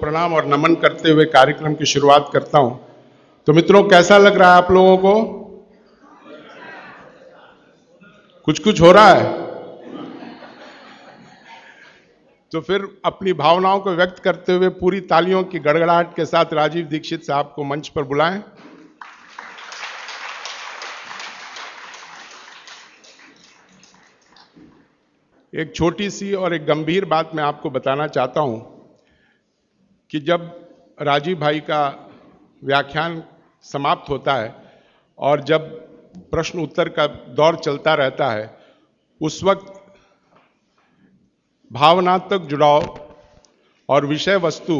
प्रणाम और नमन करते हुए कार्यक्रम की शुरुआत करता हूं। तो मित्रों, कैसा लग रहा है आप लोगों को? कुछ कुछ हो रहा है? तो फिर अपनी भावनाओं को व्यक्त करते हुए पूरी तालियों की गड़गड़ाहट के साथ राजीव दीक्षित साहब को मंच पर बुलाएं। एक छोटी सी और एक गंभीर बात मैं आपको बताना चाहता हूं कि जब राजीव भाई का व्याख्यान समाप्त होता है और जब प्रश्न उत्तर का दौर चलता रहता है, उस वक्त भावनात्मक जुड़ाव और विषय वस्तु,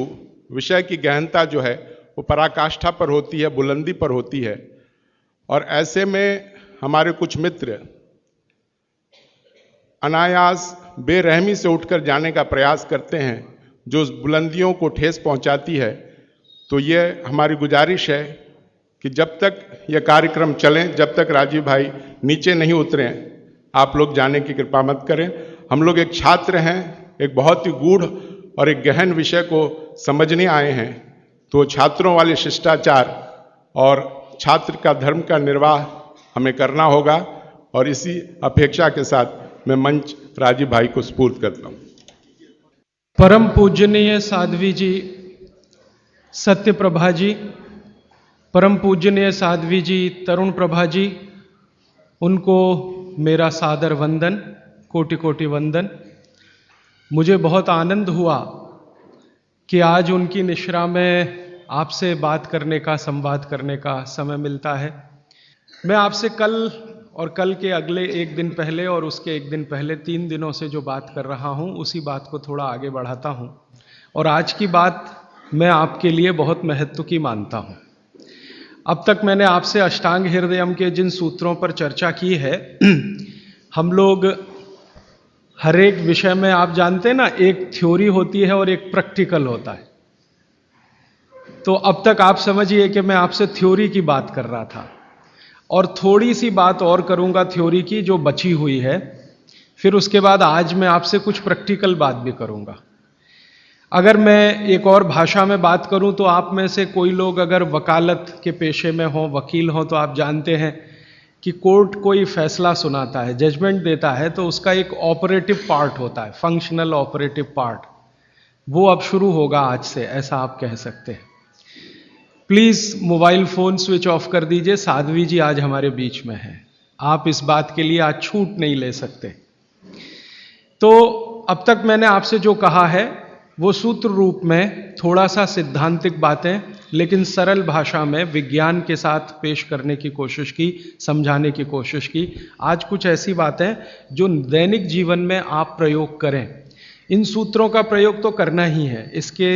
विषय की गहनता जो है वो पराकाष्ठा पर होती है, बुलंदी पर होती है। और ऐसे में हमारे कुछ मित्र अनायास बेरहमी से उठकर जाने का प्रयास करते हैं, जो उस बुलंदियों को ठेस पहुंचाती है। तो ये हमारी गुजारिश है कि जब तक यह कार्यक्रम चले, जब तक राजीव भाई नीचे नहीं उतरे, आप लोग जाने की कृपा मत करें। हम लोग एक छात्र हैं, एक बहुत ही गूढ़ और एक गहन विषय को समझने आए हैं। तो छात्रों वाले शिष्टाचार और छात्र का धर्म का निर्वाह हमें करना होगा। और इसी अपेक्षा के साथ मैं मंच राजीव भाई को सुपुर्द करता हूं। परम पूजनीय साध्वी जी, सत्य प्रभा जी, परम पूजनीय साध्वी जी, तरुण प्रभा जी, उनको मेरा सादर वंदन, कोटि कोटि वंदन। मुझे बहुत आनंद हुआ कि आज उनकी निश्रा में आपसे बात करने का, संवाद करने का समय मिलता है। मैं आपसे कल और कल के अगले एक दिन पहले और उसके एक दिन पहले 3 दिनों से जो बात कर रहा हूं, उसी बात को थोड़ा आगे बढ़ाता हूं। और आज की बात मैं आपके लिए बहुत महत्व की मानता हूं। अब तक मैंने आपसे अष्टांग हृदयम के जिन सूत्रों पर चर्चा की है, हम लोग हर एक विषय में, आप जानते हैं ना, एक थ्योरी होती है और एक प्रैक्टिकल होता है। तो अब तक आप समझिए कि मैं आपसे थ्योरी की बात कर रहा था और थोड़ी सी बात और करूंगा थ्योरी की जो बची हुई है। फिर उसके बाद आज मैं आपसे कुछ प्रैक्टिकल बात भी करूंगा। अगर मैं एक और भाषा में बात करूं तो आप में से कोई लोग अगर वकालत के पेशे में हो, वकील हो, तो आप जानते हैं कि कोर्ट कोई फैसला सुनाता है, जजमेंट देता है, तो उसका एक ऑपरेटिव पार्ट होता है, फंक्शनल ऑपरेटिव पार्ट। वो अब शुरू होगा आज से, ऐसा आप कह सकते हैं। Please mobile phone switch off कर दीजिए, साध्वी जी आज हमारे बीच में है। आप इस बात के लिए आज छूट नहीं ले सकते। तो अब तक मैंने आपसे जो कहा है वो सूत्र रूप में थोड़ा सा सिद्धांतिक बातें, लेकिन सरल भाषा में विज्ञान के साथ पेश करने की कोशिश की, समझाने की कोशिश की। आज कुछ ऐसी बातें जो दैनिक जीवन में आप प्रयोग करें। इन सूत्रों का प्रयोग तो करना ही है, इसके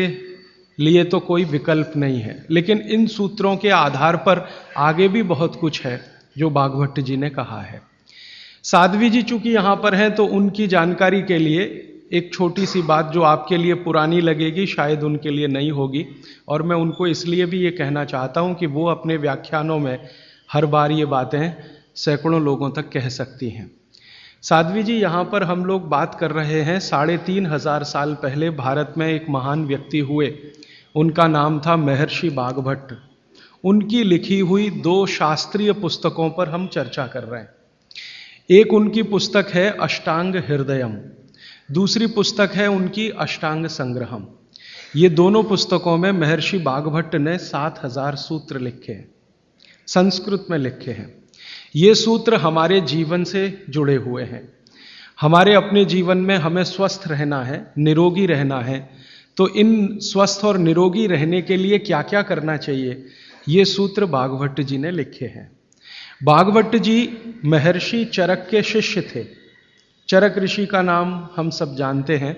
लिए तो कोई विकल्प नहीं है, लेकिन इन सूत्रों के आधार पर आगे भी बहुत कुछ है जो भागवत जी ने कहा है। साध्वी जी चूंकि यहां पर हैं, तो उनकी जानकारी के लिए एक छोटी सी बात जो आपके लिए पुरानी लगेगी, शायद उनके लिए नई होगी। और मैं उनको इसलिए भी ये कहना चाहता हूं कि वो अपने व्याख्यानों में हर बार ये बातें सैकड़ों लोगों तक कह सकती हैं। साध्वी जी, यहाँ पर हम लोग बात कर रहे हैं 3500 साल पहले भारत में एक महान व्यक्ति हुए, उनका नाम था महर्षि बागभट्ट। उनकी लिखी हुई 2 शास्त्रीय पुस्तकों पर हम चर्चा कर रहे हैं। एक उनकी पुस्तक है अष्टांग हृदयम, दूसरी पुस्तक है उनकी अष्टांग संग्रहम। ये दोनों पुस्तकों में महर्षि बागभट्ट ने 7000 सूत्र लिखे हैं, संस्कृत में लिखे हैं। ये सूत्र हमारे जीवन से जुड़े हुए हैं। हमारे अपने जीवन में हमें स्वस्थ रहना है, निरोगी रहना है, तो इन स्वस्थ और निरोगी रहने के लिए क्या क्या करना चाहिए, ये सूत्र भागवत जी ने लिखे हैं। भागवत जी महर्षि चरक के शिष्य थे। चरक ऋषि का नाम हम सब जानते हैं।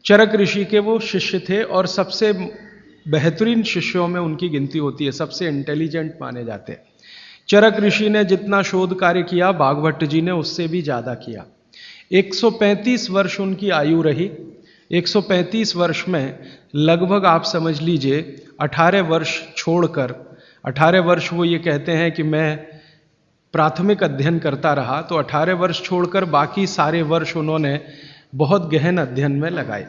चरक ऋषि के वो शिष्य थे और सबसे बेहतरीन शिष्यों में उनकी गिनती होती है, सबसे इंटेलिजेंट माने जाते हैं। चरक ऋषि ने जितना शोध कार्य किया, भागवत जी ने उससे भी ज्यादा किया। 135 वर्ष उनकी आयु रही। 135 वर्ष में लगभग आप समझ लीजिए 18 वर्ष छोड़कर, 18 वर्ष वो ये कहते हैं कि मैं प्राथमिक अध्ययन करता रहा, तो 18 वर्ष छोड़कर बाकी सारे वर्ष उन्होंने बहुत गहन अध्ययन में लगाए।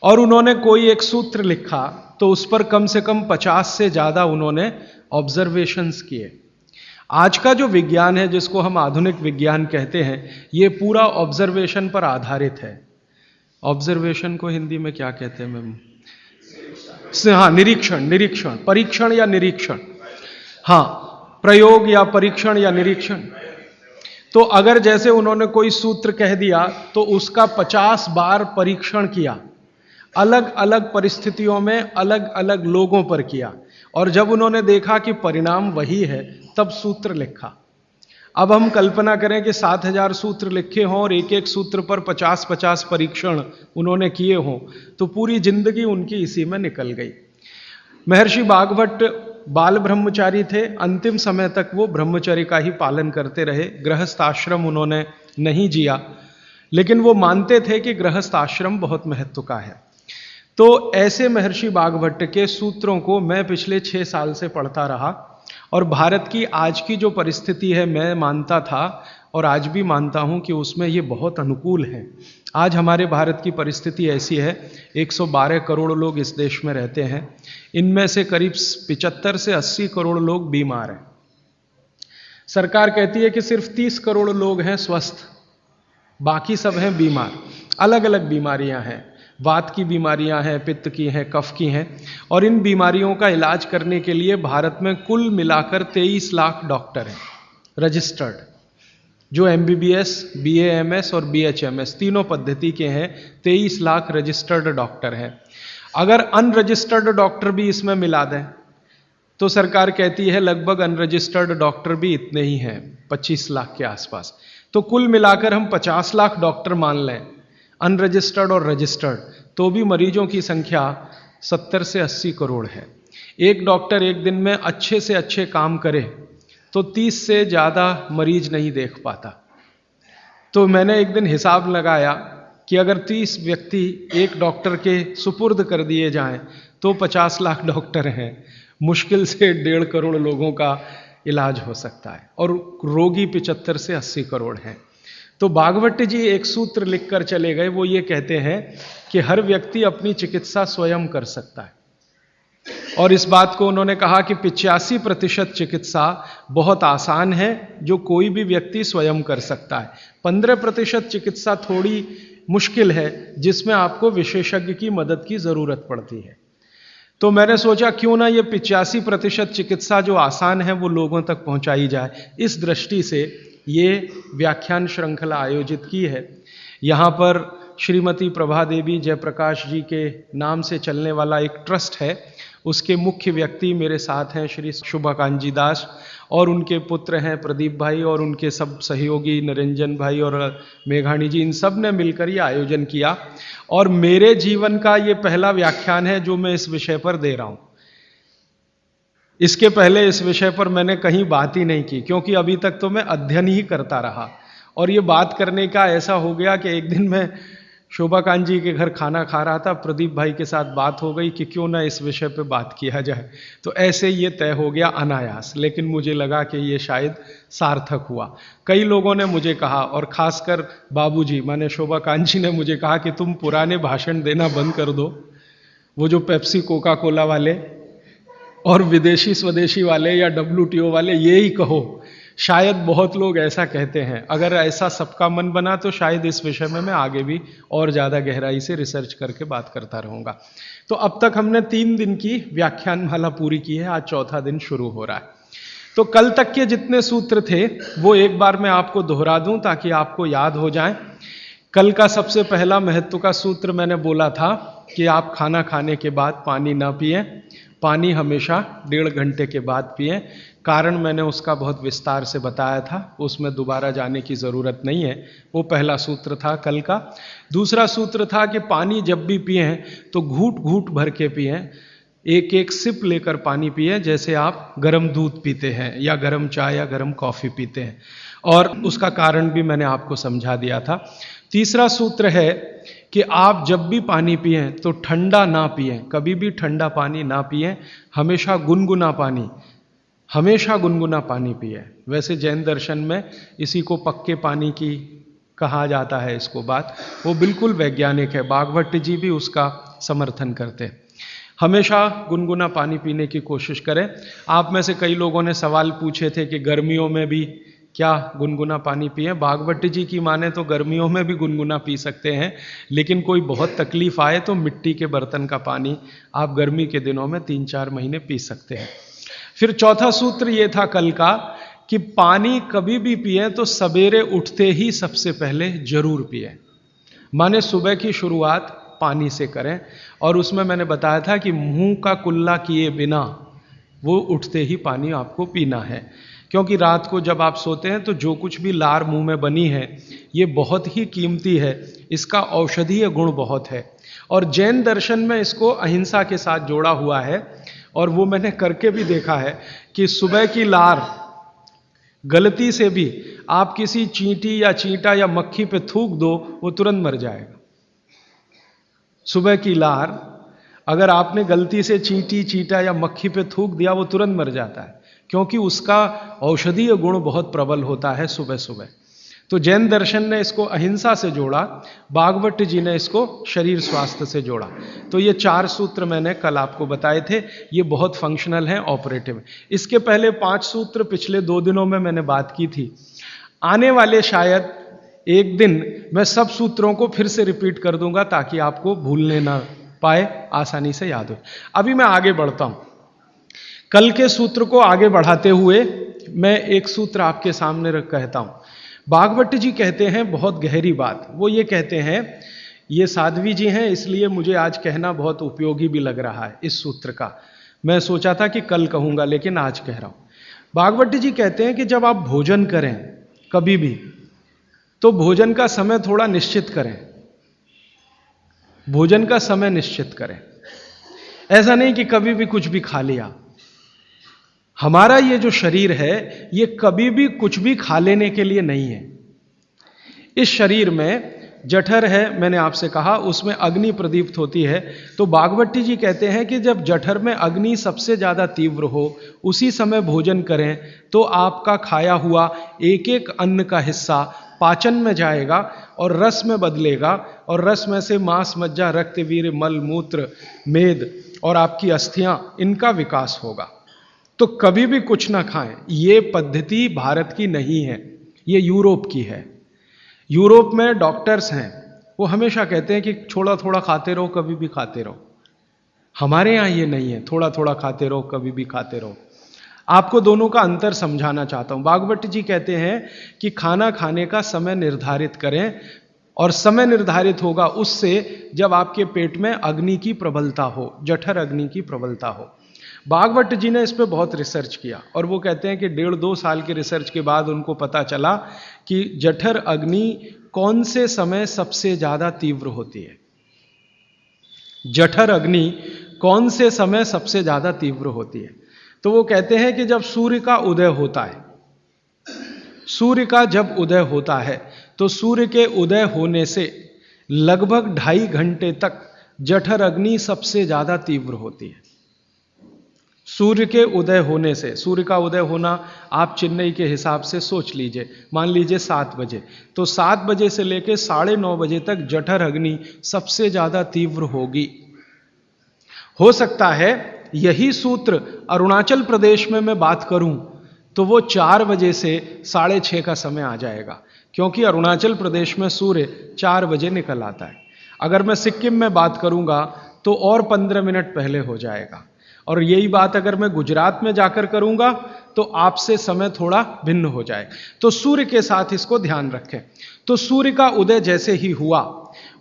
और उन्होंने कोई एक सूत्र लिखा तो उस पर कम से कम 50 से ज़्यादा उन्होंने ऑब्जर्वेशंस किए। आज का जो विज्ञान है, जिसको हम आधुनिक विज्ञान कहते हैं, ये पूरा ऑब्जर्वेशन पर आधारित है। ऑब्जर्वेशन को हिंदी में क्या कहते हैं मैम? हाँ, निरीक्षण, परीक्षण या निरीक्षण, हाँ, प्रयोग या परीक्षण या निरीक्षण। तो अगर जैसे उन्होंने कोई सूत्र कह दिया तो उसका 50 बार परीक्षण किया, अलग अलग परिस्थितियों में अलग अलग लोगों पर किया, और जब उन्होंने देखा कि परिणाम वही है तब सूत्र लिखा। अब हम कल्पना करें कि 7000 सूत्र लिखे हों और एक एक सूत्र पर 50-50 परीक्षण उन्होंने किए हों, तो पूरी जिंदगी उनकी इसी में निकल गई। महर्षि बागभट्ट बाल ब्रह्मचारी थे, अंतिम समय तक वो ब्रह्मचर्य का ही पालन करते रहे, गृहस्थ आश्रम उन्होंने नहीं जिया, लेकिन वो मानते थे कि गृहस्थ आश्रम बहुत महत्व का है। तो ऐसे महर्षि बागभट्ट के सूत्रों को मैं पिछले 6 साल से पढ़ता रहा, और भारत की आज की जो परिस्थिति है, मैं मानता था और आज भी मानता हूं कि उसमें ये बहुत अनुकूल है। आज हमारे भारत की परिस्थिति ऐसी है, 112 करोड़ लोग इस देश में रहते हैं, इनमें से करीब 75 से 80 करोड़ लोग बीमार हैं। सरकार कहती है कि सिर्फ 30 करोड़ लोग हैं स्वस्थ, बाकी सब हैं बीमार। अलग अलग बीमारियां हैं, वात की बीमारियां हैं, पित्त की हैं, कफ की हैं, और इन बीमारियों का इलाज करने के लिए भारत में कुल मिलाकर 23 लाख डॉक्टर हैं रजिस्टर्ड, जो MBBS, BAMS और BHMS तीनों पद्धति के हैं। 23 लाख रजिस्टर्ड डॉक्टर हैं। अगर अनरजिस्टर्ड डॉक्टर भी इसमें मिला दें तो सरकार कहती है लगभग अनरजिस्टर्ड डॉक्टर भी इतने ही हैं, 25 लाख के आसपास। तो कुल मिलाकर हम 50 लाख डॉक्टर मान लें, अनरजिस्टर्ड और रजिस्टर्ड, तो भी मरीजों की संख्या 70 से 80 करोड़ है। एक डॉक्टर एक दिन में अच्छे से अच्छे काम करे तो 30 से ज़्यादा मरीज नहीं देख पाता। तो मैंने एक दिन हिसाब लगाया कि अगर 30 व्यक्ति एक डॉक्टर के सुपुर्द कर दिए जाएं तो 50 लाख डॉक्टर हैं, मुश्किल से 1.5 करोड़ लोगों का इलाज हो सकता है, और रोगी 75 से 80 करोड़ हैं। तो बागभट्ट जी एक सूत्र लिखकर चले गए, वो ये कहते हैं कि हर व्यक्ति अपनी चिकित्सा स्वयं कर सकता है, और इस बात को उन्होंने कहा कि 85% चिकित्सा बहुत आसान है जो कोई भी व्यक्ति स्वयं कर सकता है, 15% चिकित्सा थोड़ी मुश्किल है जिसमें आपको विशेषज्ञ की मदद की जरूरत पड़ती है। तो मैंने सोचा क्यों ना ये 85% चिकित्सा जो आसान है वो लोगों तक पहुंचाई जाए। इस दृष्टि से ये व्याख्यान श्रृंखला आयोजित की है। यहाँ पर श्रीमती प्रभा देवी जयप्रकाश जी के नाम से चलने वाला एक ट्रस्ट है, उसके मुख्य व्यक्ति मेरे साथ हैं श्री शुभाकांजी दास, और उनके पुत्र हैं प्रदीप भाई, और उनके सब सहयोगी निरंजन भाई और मेघाणी जी, इन सब ने मिलकर ये आयोजन किया। और मेरे जीवन का ये पहला व्याख्यान है जो मैं इस विषय पर दे रहा हूँ। इसके पहले इस विषय पर मैंने कहीं बात ही नहीं की, क्योंकि अभी तक तो मैं अध्ययन ही करता रहा, और ये बात करने का ऐसा हो गया कि एक दिन मैं शोभाकांत जी के घर खाना खा रहा था, प्रदीप भाई के साथ बात हो गई कि क्यों ना इस विषय पे बात किया जाए, तो ऐसे ये तय हो गया अनायास। लेकिन मुझे लगा कि ये शायद सार्थक हुआ। कई लोगों ने मुझे कहा, और खासकर बाबूजी माने शोभाकांत जी ने मुझे कहा कि तुम पुराने भाषण देना बंद कर दो, वो जो पेप्सी कोका कोला वाले और विदेशी स्वदेशी वाले या WTO वाले ये ही कहो। शायद बहुत लोग ऐसा कहते हैं। अगर ऐसा सबका मन बना तो शायद इस विषय में मैं आगे भी और ज़्यादा गहराई से रिसर्च करके बात करता रहूँगा। तो अब तक हमने 3 दिन की व्याख्यानमाला पूरी की है, आज चौथा दिन शुरू हो रहा है। तो कल तक के जितने सूत्र थे वो एक बार मैं आपको दोहरा दूं ताकि आपको याद हो जाए। कल का सबसे पहला महत्व का सूत्र मैंने बोला था कि आप खाना खाने के बाद पानी ना पिएं, पानी हमेशा 1.5 घंटे के बाद पिएं। कारण मैंने उसका बहुत विस्तार से बताया था, उसमें दोबारा जाने की ज़रूरत नहीं है। वो पहला सूत्र था कल का। दूसरा सूत्र था कि पानी जब भी पिएं तो घूट घूट भर के पिएं, एक एक सिप लेकर पानी पिएं, जैसे आप गर्म दूध पीते हैं या गर्म चाय या गर्म कॉफ़ी पीते हैं, और उसका कारण भी मैंने आपको समझा दिया था। तीसरा सूत्र है कि आप जब भी पानी पिएं तो ठंडा ना पिएं, कभी भी ठंडा पानी ना पिएं, हमेशा गुनगुना पानी पिएं। वैसे जैन दर्शन में इसी को पक्के पानी की कहा जाता है इसको बात, वो बिल्कुल वैज्ञानिक है। बागभट्ट जी भी उसका समर्थन करते हैं। हमेशा गुनगुना पानी पीने की कोशिश करें। आप में से कई लोगों ने सवाल पूछे थे कि गर्मियों में भी क्या गुनगुना पानी पिए। बागभट्ट जी की माने तो गर्मियों में भी गुनगुना पी सकते हैं, लेकिन कोई बहुत तकलीफ आए तो मिट्टी के बर्तन का पानी आप गर्मी के दिनों में 3-4 महीने पी सकते हैं। फिर चौथा सूत्र ये था कल का कि पानी कभी भी पिए तो सवेरे उठते ही सबसे पहले जरूर पिए, माने सुबह की शुरुआत पानी से करें। और उसमें मैंने बताया था कि मुंह का कुल्ला किए बिना वो उठते ही पानी आपको पीना है, क्योंकि रात को जब आप सोते हैं तो जो कुछ भी लार मुंह में बनी है ये बहुत ही कीमती है, इसका औषधीय गुण बहुत है। और जैन दर्शन में इसको अहिंसा के साथ जोड़ा हुआ है, और वो मैंने करके भी देखा है कि सुबह की लार गलती से भी आप किसी चींटी या चींटा या मक्खी पे थूक दो, वो तुरंत मर जाएगा। सुबह की लार अगर आपने गलती से चींटी, चींटा या मक्खी पे थूक दिया, वो तुरंत मर जाता है, क्योंकि उसका औषधीय गुण बहुत प्रबल होता है सुबह सुबह। तो जैन दर्शन ने इसको अहिंसा से जोड़ा, बागभट्ट जी ने इसको शरीर स्वास्थ्य से जोड़ा। तो ये 4 सूत्र मैंने कल आपको बताए थे, ये बहुत फंक्शनल हैं, ऑपरेटिव। इसके पहले 5 सूत्र पिछले 2 दिनों में मैंने बात की थी। आने वाले शायद एक दिन मैं सब सूत्रों को फिर से रिपीट कर दूंगा ताकि आपको भूलने ना पाए, आसानी से याद हो। अभी मैं आगे बढ़ता हूं। कल के सूत्र को आगे बढ़ाते हुए मैं एक सूत्र आपके सामने रख कहता हूं। बागभट्ट जी कहते हैं बहुत गहरी बात। वो ये कहते हैं, ये साध्वी जी हैं इसलिए मुझे आज कहना बहुत उपयोगी भी लग रहा है इस सूत्र का। मैं सोचा था कि कल कहूंगा, लेकिन आज कह रहा हूं। बागभट्ट जी कहते हैं कि जब आप भोजन करें कभी भी, तो भोजन का समय थोड़ा निश्चित करें। भोजन का समय निश्चित करें, ऐसा नहीं कि कभी भी कुछ भी खा लिया। हमारा ये जो शरीर है ये कभी भी कुछ भी खा लेने के लिए नहीं है। इस शरीर में जठर है, मैंने आपसे कहा, उसमें अग्नि प्रदीप्त होती है। तो बागभट्टी जी कहते हैं कि जब जठर में अग्नि सबसे ज्यादा तीव्र हो, उसी समय भोजन करें तो आपका खाया हुआ एक एक अन्न का हिस्सा पाचन में जाएगा और रस में बदलेगा, और रस में से मांस, मज्जा, रक्त, वीर्य, मल, मूत्र, मेद और आपकी अस्थियां, इनका विकास होगा। तो कभी भी कुछ ना खाएं। ये पद्धति भारत की नहीं है, ये यूरोप की है। यूरोप में डॉक्टर्स हैं, वो हमेशा कहते हैं कि थोड़ा थोड़ा खाते रहो, कभी भी खाते रहो। हमारे यहाँ ये नहीं है, थोड़ा थोड़ा खाते रहो, कभी भी खाते रहो। आपको दोनों का अंतर समझाना चाहता हूं। बागभट्ट जी कहते हैं कि खाना खाने का समय निर्धारित करें, और समय निर्धारित होगा उससे जब आपके पेट में अग्नि की प्रबलता हो, जठर अग्नि की प्रबलता हो। बागभट्ट जी ने इस पर बहुत रिसर्च किया, और वो कहते हैं कि 1.5-2 साल के रिसर्च के बाद उनको पता चला कि जठर अग्नि कौन से समय सबसे ज्यादा तीव्र होती है। जठर अग्नि कौन से समय सबसे ज्यादा तीव्र होती है? तो वो कहते हैं कि जब सूर्य का उदय होता है, सूर्य का जब उदय होता है तो सूर्य के उदय होने से लगभग 2.5 घंटे तक जठर अग्नि सबसे ज्यादा तीव्र होती है। सूर्य के उदय होने से, सूर्य का उदय होना आप चेन्नई के हिसाब से सोच लीजिए, मान लीजिए 7 बजे, तो 7 बजे से लेकर 9:30 बजे तक जठर अग्नि सबसे ज्यादा तीव्र होगी। हो सकता है यही सूत्र अरुणाचल प्रदेश में मैं बात करूं तो वो 4 बजे से 6:30 का समय आ जाएगा, क्योंकि अरुणाचल प्रदेश में सूर्य 4 बजे निकल आता है। अगर मैं सिक्किम में बात करूंगा तो और 15 मिनट पहले हो जाएगा, और यही बात अगर मैं गुजरात में जाकर करूंगा तो आपसे समय थोड़ा भिन्न हो जाए। तो सूर्य के साथ इसको ध्यान रखें। तो सूर्य का उदय जैसे ही हुआ,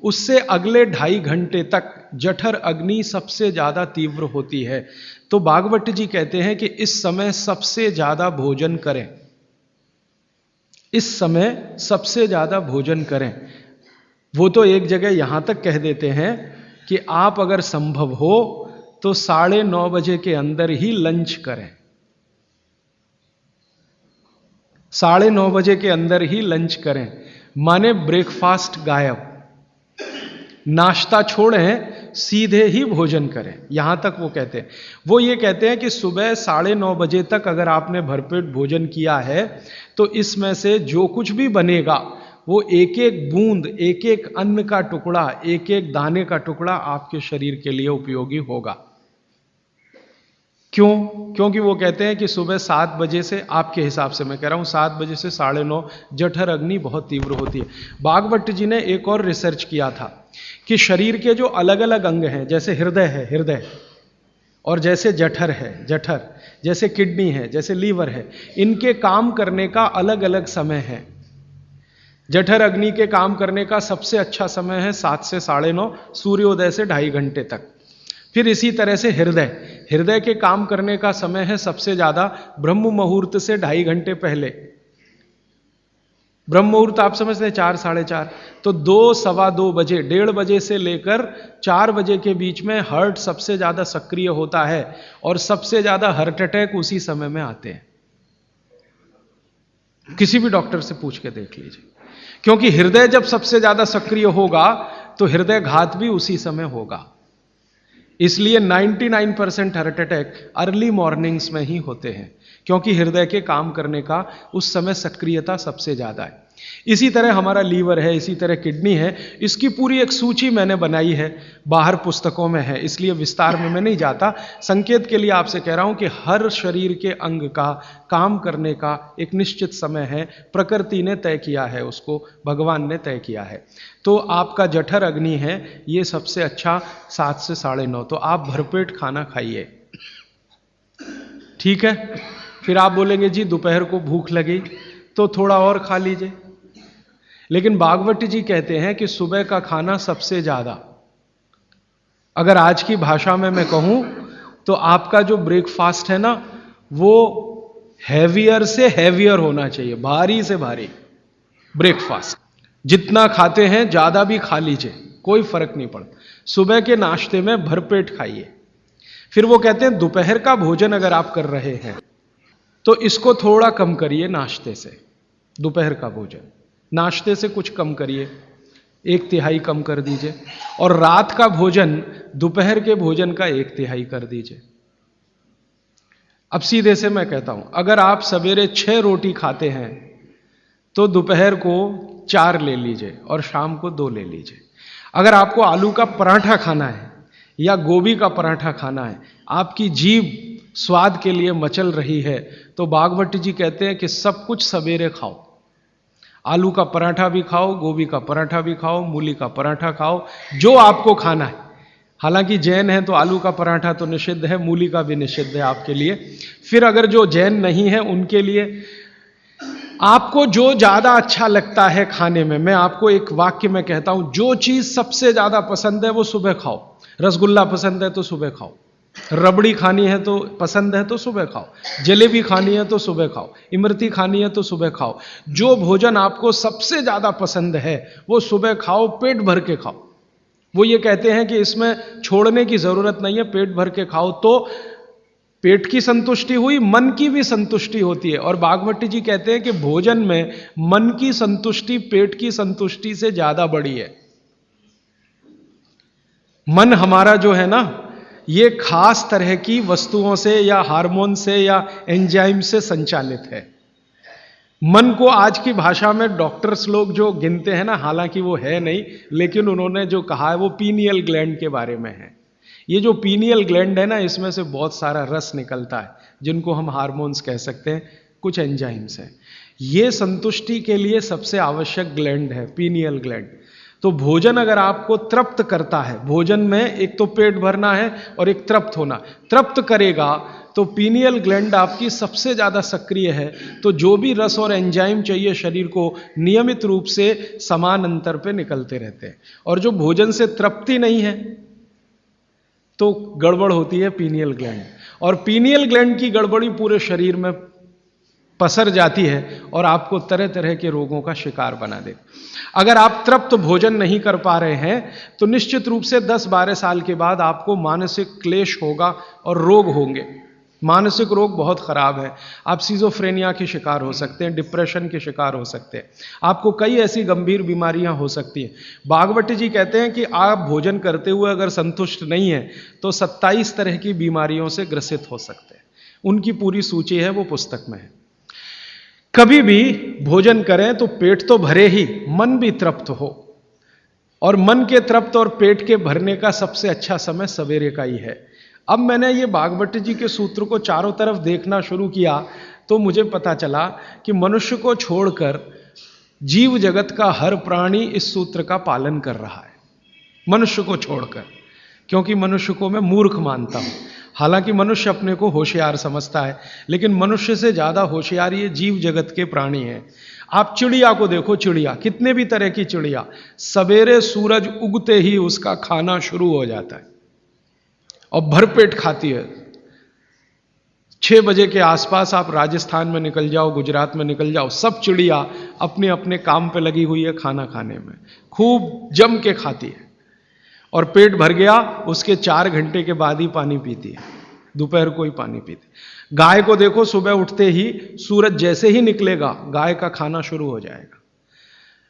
उससे अगले 2.5 घंटे तक जठर अग्नि सबसे ज्यादा तीव्र होती है। तो बागभट्ट जी कहते हैं कि इस समय सबसे ज्यादा भोजन करें, इस समय सबसे ज्यादा भोजन करें। वो तो एक जगह यहां तक कह देते हैं कि आप अगर संभव हो तो 9:30 बजे के अंदर ही लंच करें। 9:30 बजे के अंदर ही लंच करें, माने ब्रेकफास्ट गायब, नाश्ता छोड़ें, सीधे ही भोजन करें। यहां तक वो कहते हैं। वो ये कहते हैं कि सुबह 9:30 बजे तक अगर आपने भरपेट भोजन किया है तो इसमें से जो कुछ भी बनेगा वो एक एक बूंद, एक एक अन्न का टुकड़ा, एक एक दाने का टुकड़ा आपके शरीर के लिए उपयोगी होगा। क्यों? क्योंकि वो कहते हैं कि सुबह 7 बजे से, आपके हिसाब से मैं कह रहा हूं, 7 बजे से 9:30 जठर अग्नि बहुत तीव्र होती है। भागवत जी ने एक और रिसर्च किया था कि शरीर के जो अलग अलग अंग हैं, जैसे हृदय है हृदय, और जैसे जठर है जठर, जैसे किडनी है, जैसे लीवर है, इनके काम करने का अलग अलग समय है। जठर अग्नि के काम करने का सबसे अच्छा समय है 7 से 9:30, सूर्योदय से 2.5 घंटे तक। फिर इसी तरह से हृदय, हृदय के काम करने का समय है सबसे ज्यादा ब्रह्म मुहूर्त से 2.5 घंटे पहले। ब्रह्म मुहूर्त आप समझते हैं 4, 4:30, तो 2, 2:15 बजे, 1:30 बजे से लेकर 4 बजे के बीच में हार्ट सबसे ज्यादा सक्रिय होता है, और सबसे ज्यादा हार्ट अटैक उसी समय में आते हैं। किसी भी डॉक्टर से पूछ के देख लीजिए, क्योंकि हृदय जब सबसे ज्यादा सक्रिय होगा तो हृदय घात भी उसी समय होगा। इसलिए 99% हार्ट अटैक अर्ली मॉर्निंग्स में ही होते हैं, क्योंकि हृदय के काम करने का उस समय सक्रियता सबसे ज्यादा है। इसी तरह हमारा लीवर है, इसी तरह किडनी है। इसकी पूरी एक सूची मैंने बनाई है, बाहर पुस्तकों में है, इसलिए विस्तार में मैं नहीं जाता। संकेत के लिए आपसे कह रहा हूं कि हर शरीर के अंग का काम करने का एक निश्चित समय है, प्रकृति ने तय किया है, उसको भगवान ने तय किया है। तो आपका जठर अग्नि है, ये सबसे अच्छा 7 से 9:30, तो आप भरपेट खाना खाइए, ठीक है। फिर आप बोलेंगे जी दोपहर को भूख लगी तो थोड़ा और खा लीजिए, लेकिन भागवत जी कहते हैं कि सुबह का खाना सबसे ज्यादा, अगर आज की भाषा में मैं कहूं तो आपका जो ब्रेकफास्ट है ना, वो हैवियर से हैवियर होना चाहिए, भारी से भारी ब्रेकफास्ट। जितना खाते हैं ज्यादा भी खा लीजिए, कोई फर्क नहीं पड़ता। सुबह के नाश्ते में भरपेट खाइए। फिर वो कहते हैं दोपहर का भोजन अगर आप कर रहे हैं तो इसको थोड़ा कम करिए, नाश्ते से, दोपहर का भोजन नाश्ते से कुछ कम करिए, 1/3 कम कर दीजिए, और रात का भोजन दोपहर के भोजन का 1/3 कर दीजिए। अब सीधे से मैं कहता हूं, अगर आप सवेरे 6 रोटी खाते हैं तो दोपहर को 4 ले लीजिए और शाम को 2 ले लीजिए। अगर आपको आलू का पराठा खाना है या गोभी का पराठा खाना है, आपकी जीभ स्वाद के लिए मचल रही है, तो भागवत जी कहते हैं कि सब कुछ सवेरे खाओ। आलू का पराठा भी खाओ, गोभी का पराठा भी खाओ, मूली का पराठा खाओ, जो आपको खाना है। हालांकि जैन है तो आलू का पराठा तो निषिद्ध है, मूली का भी निषिद्ध है आपके लिए। फिर अगर जो जैन नहीं है उनके लिए आपको जो ज्यादा अच्छा लगता है खाने में, मैं आपको एक वाक्य में कहता हूं, जो चीज सबसे ज्यादा पसंद है वो सुबह खाओ। रसगुल्ला पसंद है तो सुबह खाओ, रबड़ी खानी है तो पसंद है तो सुबह खाओ, जलेबी खानी है तो सुबह खाओ, इमरती खानी है तो सुबह खाओ। जो भोजन आपको सबसे ज्यादा पसंद है वो सुबह खाओ, पेट भर के खाओ। वो ये कहते हैं कि इसमें छोड़ने की जरूरत नहीं है, पेट भर के खाओ तो पेट की संतुष्टि हुई, मन की भी संतुष्टि होती है। और भागवत जी कहते हैं कि भोजन में मन की संतुष्टि पेट की संतुष्टि से ज्यादा बड़ी है। मन हमारा जो है ना, ये खास तरह की वस्तुओं से या हार्मोन से या एंजाइम से संचालित है। मन को आज की भाषा में डॉक्टर्स लोग जो गिनते हैं ना, हालांकि वो है नहीं, लेकिन उन्होंने जो कहा है वो पीनियल ग्लैंड के बारे में है। ये जो पीनियल ग्लैंड है ना, इसमें से बहुत सारा रस निकलता है, जिनको हम हार्मोन्स कह सकते हैं, कुछ एंजाइम्स हैं। ये संतुष्टि के लिए सबसे आवश्यक ग्लैंड है पीनियल ग्लैंड। तो भोजन अगर आपको तृप्त करता है, भोजन में एक तो पेट भरना है और एक तृप्त होना, तृप्त करेगा तो पीनियल ग्लैंड आपकी सबसे ज्यादा सक्रिय है। तो जो भी रस और एंजाइम चाहिए शरीर को, नियमित रूप से समान अंतर पे निकलते रहते हैं। और जो भोजन से तृप्ति नहीं है तो गड़बड़ होती है पीनियल ग्लैंड, और पीनियल ग्लैंड की गड़बड़ी पूरे शरीर में पसर जाती है और आपको तरह तरह के रोगों का शिकार बना दे। अगर आप तृप्त भोजन नहीं कर पा रहे हैं तो निश्चित रूप से 10-12 साल के बाद आपको मानसिक क्लेश होगा और रोग होंगे। मानसिक रोग बहुत खराब है, आप सिजोफ्रेनिया के शिकार हो सकते हैं, डिप्रेशन के शिकार हो सकते हैं, आपको कई ऐसी गंभीर बीमारियां हो सकती हैं। भागवत जी कहते हैं कि आप भोजन करते हुए अगर संतुष्ट नहीं है तो 27 तरह की बीमारियों से ग्रसित हो सकते हैं। उनकी पूरी सूची है, वो पुस्तक में है। कभी भी भोजन करें तो पेट तो भरे ही, मन भी तृप्त हो। और मन के तृप्त और पेट के भरने का सबसे अच्छा समय सवेरे का ही है। अब मैंने ये भागवत जी के सूत्र को चारों तरफ देखना शुरू किया तो मुझे पता चला कि मनुष्य को छोड़कर जीव जगत का हर प्राणी इस सूत्र का पालन कर रहा है, मनुष्य को छोड़कर। क्योंकि मनुष्य को मैं मूर्ख मानता हूं, हालांकि मनुष्य अपने को होशियार समझता है, लेकिन मनुष्य से ज्यादा होशियार ये जीव जगत के प्राणी हैं। आप चिड़िया को देखो, चिड़िया, कितने भी तरह की चिड़िया, सवेरे सूरज उगते ही उसका खाना शुरू हो जाता है और भरपेट खाती है। 6 बजे के आसपास आप राजस्थान में निकल जाओ, गुजरात में निकल जाओ, सब चिड़िया अपने अपने काम पे लगी हुई है, खाना खाने में खूब जम के खाती है। और पेट भर गया, उसके 4 घंटे के बाद ही पानी पीती है, दोपहर को ही पानी पीती है। गाय को देखो, सुबह उठते ही सूरज जैसे ही निकलेगा गाय का खाना शुरू हो जाएगा,